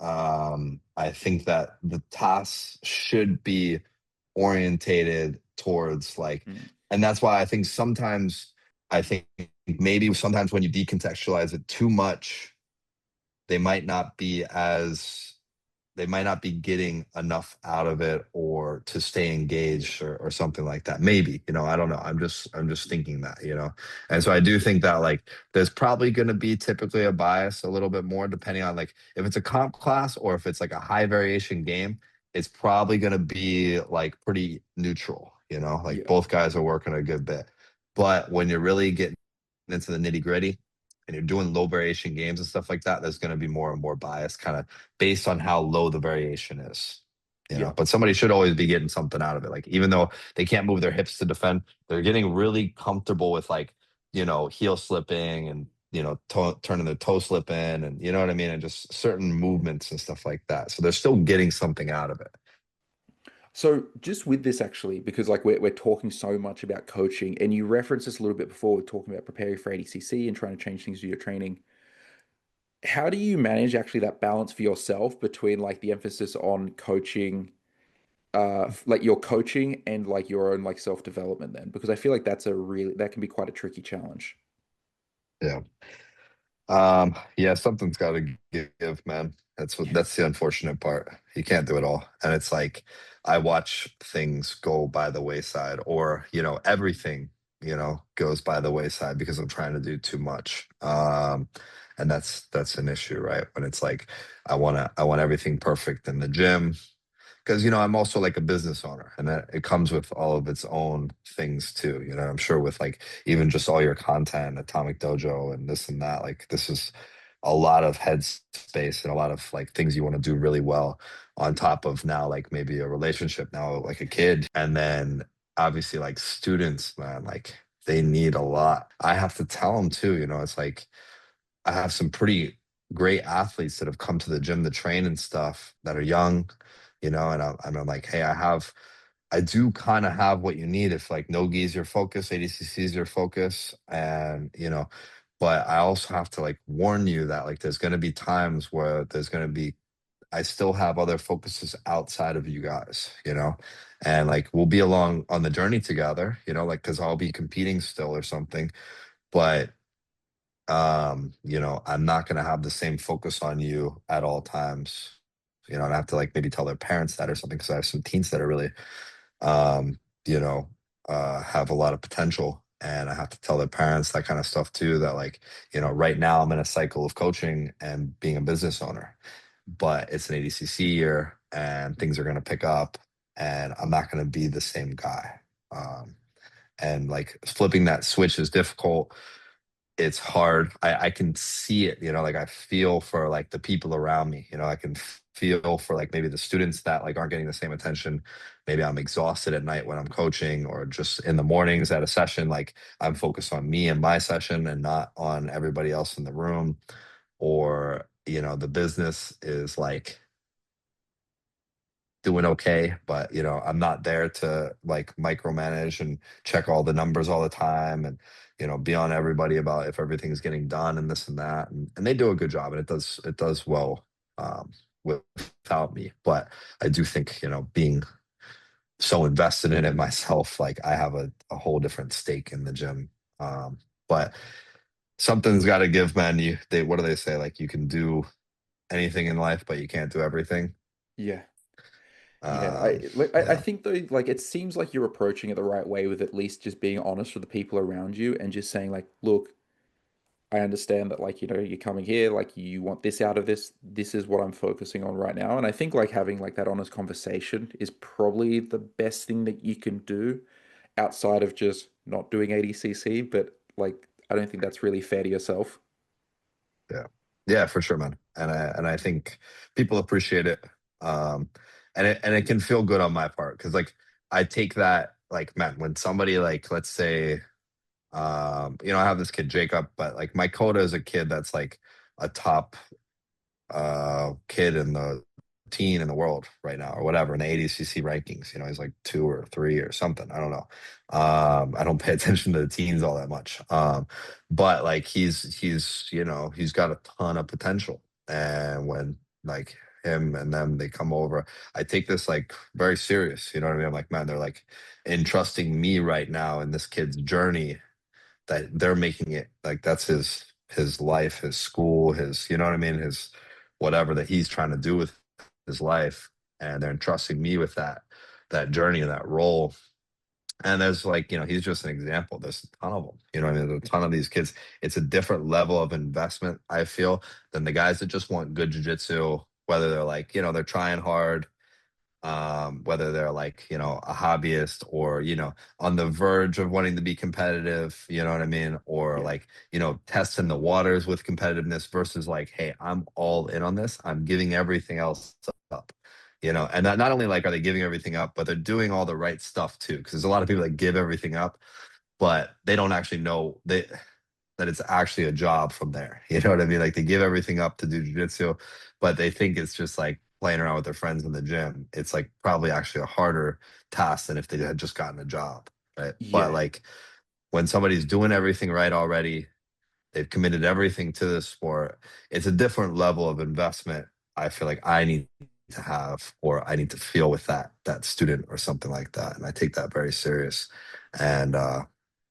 I think that the tasks should be orientated towards like, Mm. and that's why I think maybe sometimes when you decontextualize it too much, they might not be as they might not be getting enough out of it or to stay engaged, or something like that. Maybe, I don't know. I'm just thinking that. And so I do think that like there's probably going to be typically a bias a little bit more depending on like if it's a comp class or if it's like a high variation game. it's probably going to be like pretty neutral, like Yeah. both guys are working a good bit. But when you're really getting into the nitty gritty and you're doing low variation games and stuff like that, there's going to be more and more bias kind of based on how low the variation is. Yeah. But somebody should always be getting something out of it. Like, even though they can't move their hips to defend, they're getting really comfortable with like, heel slipping and, turning their toe slip in and, you know what I mean? And just certain movements and stuff like that. So they're still getting something out of it. So just with this actually, because like we're talking so much about coaching, and you referenced this a little bit before, we're talking about preparing for ADCC and trying to change things with your training. How do you manage actually that balance for yourself between like the emphasis on coaching, like your coaching and like your own like self-development then? Because I feel like that can be quite a tricky challenge. Yeah. Yeah, something's got to give, man. Yeah. That's the unfortunate part. You can't do it all. And it's like I watch things go by the wayside or, everything, goes by the wayside because I'm trying to do too much. And that's an issue, right? When it's like I want everything perfect in the gym, because I'm also like a business owner, and that it comes with all of its own things too. I'm sure with like even just all your content, Atomic Dojo and this and that, like this is a lot of head space and a lot of like things you want to do really well on top of now like maybe a relationship, now like a kid, and then obviously like students, man, like they need a lot. I have to tell them too, it's like I have some pretty great athletes that have come to the gym to train and stuff that are young, and I'm like, hey, I do kind of have what you need if like no gi's your focus, ADCC is your focus, and but I also have to like warn you that like there's going to be times where there's going to be I still have other focuses outside of you guys, and like we'll be along on the journey together, like because I'll be competing still or something, but I'm not going to have the same focus on you at all times. And I have to like maybe tell their parents that or something, because I have some teens that are really um you know have a lot of potential, and I have to tell their parents that kind of stuff too, that like, right now I'm in a cycle of coaching and being a business owner, but it's an ADCC year and things are going to pick up, and I'm not going to be the same guy. And like flipping that switch is difficult. It's hard. I can see it, like I feel for like the people around me, I can feel for like maybe the students that like aren't getting the same attention. Maybe I'm exhausted at night when I'm coaching, or just in the mornings at a session, like I'm focused on me and my session and not on everybody else in the room. Or, the business is like doing okay, but I'm not there to like micromanage and check all the numbers all the time, and be on everybody about if everything's getting done and this and that, and they do a good job, and it does well without me. But I do think, being so invested in it myself, like I have a whole different stake in the gym. But something's got to give, man. What do they say, like you can do anything in life but you can't do everything. Yeah. Yeah, um I yeah. think though, like it seems like you're approaching it the right way with at least just being honest with the people around you and just saying like, look, I understand that like, you're coming here, like you want this out of this. This is what I'm focusing on right now. And I think like having like that honest conversation is probably the best thing that you can do outside of just not doing ADCC, but like I don't think that's really fair to yourself. Yeah. Yeah, for sure, man. And I think people appreciate it. Um and it can feel good on my part, because like I take that, like, man, when somebody like, let's say, I have this kid Jacob, but like my coda is a kid that's like a top kid in the teen in the world right now, or whatever, in the ADCC rankings. He's like 2 or 3 or something. I don't know. I don't pay attention to the teens all that much. But like he's got a ton of potential. And when like him and them, they come over, I take this like very serious. You know what I mean? I'm like, man, they're like entrusting me right now in this kid's journey, that they're making it like that's his life, his school, his, you know what I mean, his whatever that he's trying to do with his life, and they're entrusting me with that journey and that role. And there's like, he's just an example. There's a ton of them. You know what I mean? There's a ton of these kids. It's a different level of investment, I feel, than the guys that just want good jujitsu, whether they're like, they're trying hard, whether they're like, a hobbyist or, on the verge of wanting to be competitive, you know what I mean? Or Yeah. like, testing the waters with competitiveness versus like, hey, I'm all in on this. I'm giving everything else up. And not only like are they giving everything up, but they're doing all the right stuff too. Because there's a lot of people that give everything up, but they don't actually know that it's actually a job from there. You know what I mean? Like they give everything up to do jujitsu, but they think it's just like playing around with their friends in the gym. It's like probably actually a harder task than if they had just gotten a job. Right. But Yeah. like when somebody's doing everything right already, they've committed everything to this sport, it's a different level of investment. I feel like I need to have, or I need to feel with that student or something like that. And I take that very serious. And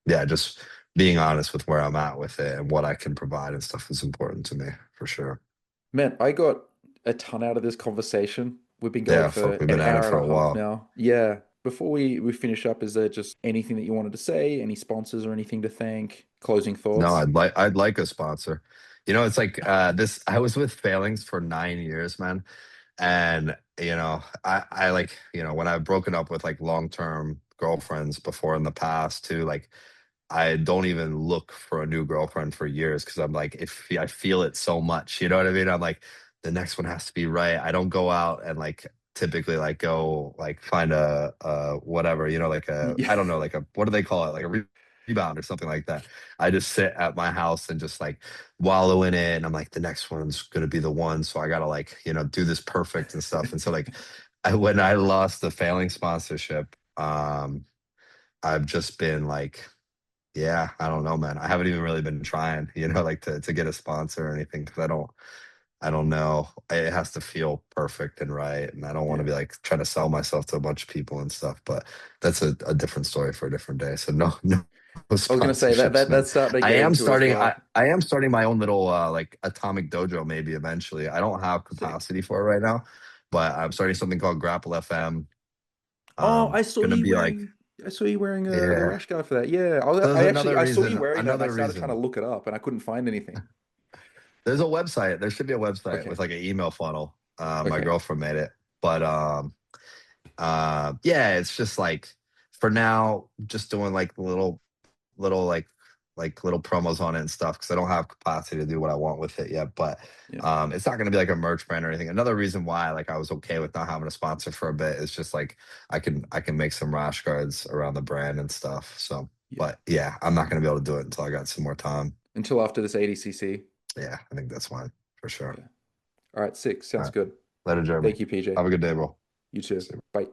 yeah, just being honest with where I'm at with it and what I can provide and stuff is important to me for sure. Man, I got a ton out of this conversation. We've been going Yeah, for fuck, we've an been at it hour and for a a half while. now. Yeah. Before we finish up, is there just anything that you wanted to say? Any sponsors or anything to thank? Closing No, thoughts? I'd like a sponsor. It's like this I was with Failings for 9 years, man. And I like, when I've broken up with like long-term girlfriends before in the past too, like I don't even look for a new girlfriend for years because I'm like, if I feel it so much, you know what I mean? I'm like, the next one has to be right. I don't go out and like typically like go like find a whatever, like Yeah. I don't know, like what do they call it? Like a rebound or something like that. I just sit at my house and just like wallow in it. And I'm like, the next one's gonna be the one. So I gotta like, do this perfect and stuff. And so like when I lost the failing sponsorship, I've just been like, yeah, I don't know, man. I haven't even really been trying, like to get a sponsor or anything because I don't know. It has to feel perfect and right, and I don't want to Yeah. be like trying to sell myself to a bunch of people and stuff. But that's a different story for a different day. So no, no I was gonna say that sponsorships, man. that's starting to I get am into as starting. I, well. I am starting my own little like atomic dojo maybe eventually. I don't have Sick. capacity for it right now, but I'm starting something called Grapple FM. Oh, Gonna be like, I saw you wearing the yeah. rash guard for that. Yeah. There's I actually another I saw you reason. wearing that and I Another started trying to reason. look it up and I couldn't find anything. There's a website. There should be a website Okay. with like an email funnel. My Okay. girlfriend made it, but yeah, it's just like for now, just doing like little like little promos on it and stuff because I don't have capacity to do what I want with it yet. But Yeah. it's not going to be like a merch brand or anything. Another reason why like I was okay with not having a sponsor for a bit is just like I can make some rash guards around the brand and stuff. So, Yeah. but yeah, I'm not going to be able to do it until I got some more time. Until after this ADCC. Yeah, I think that's fine for sure. Yeah. All right, sick. All Sounds right. good. Later, Jeremy. Thank you, PJ. Have a good day, bro. You too. See you. Bye.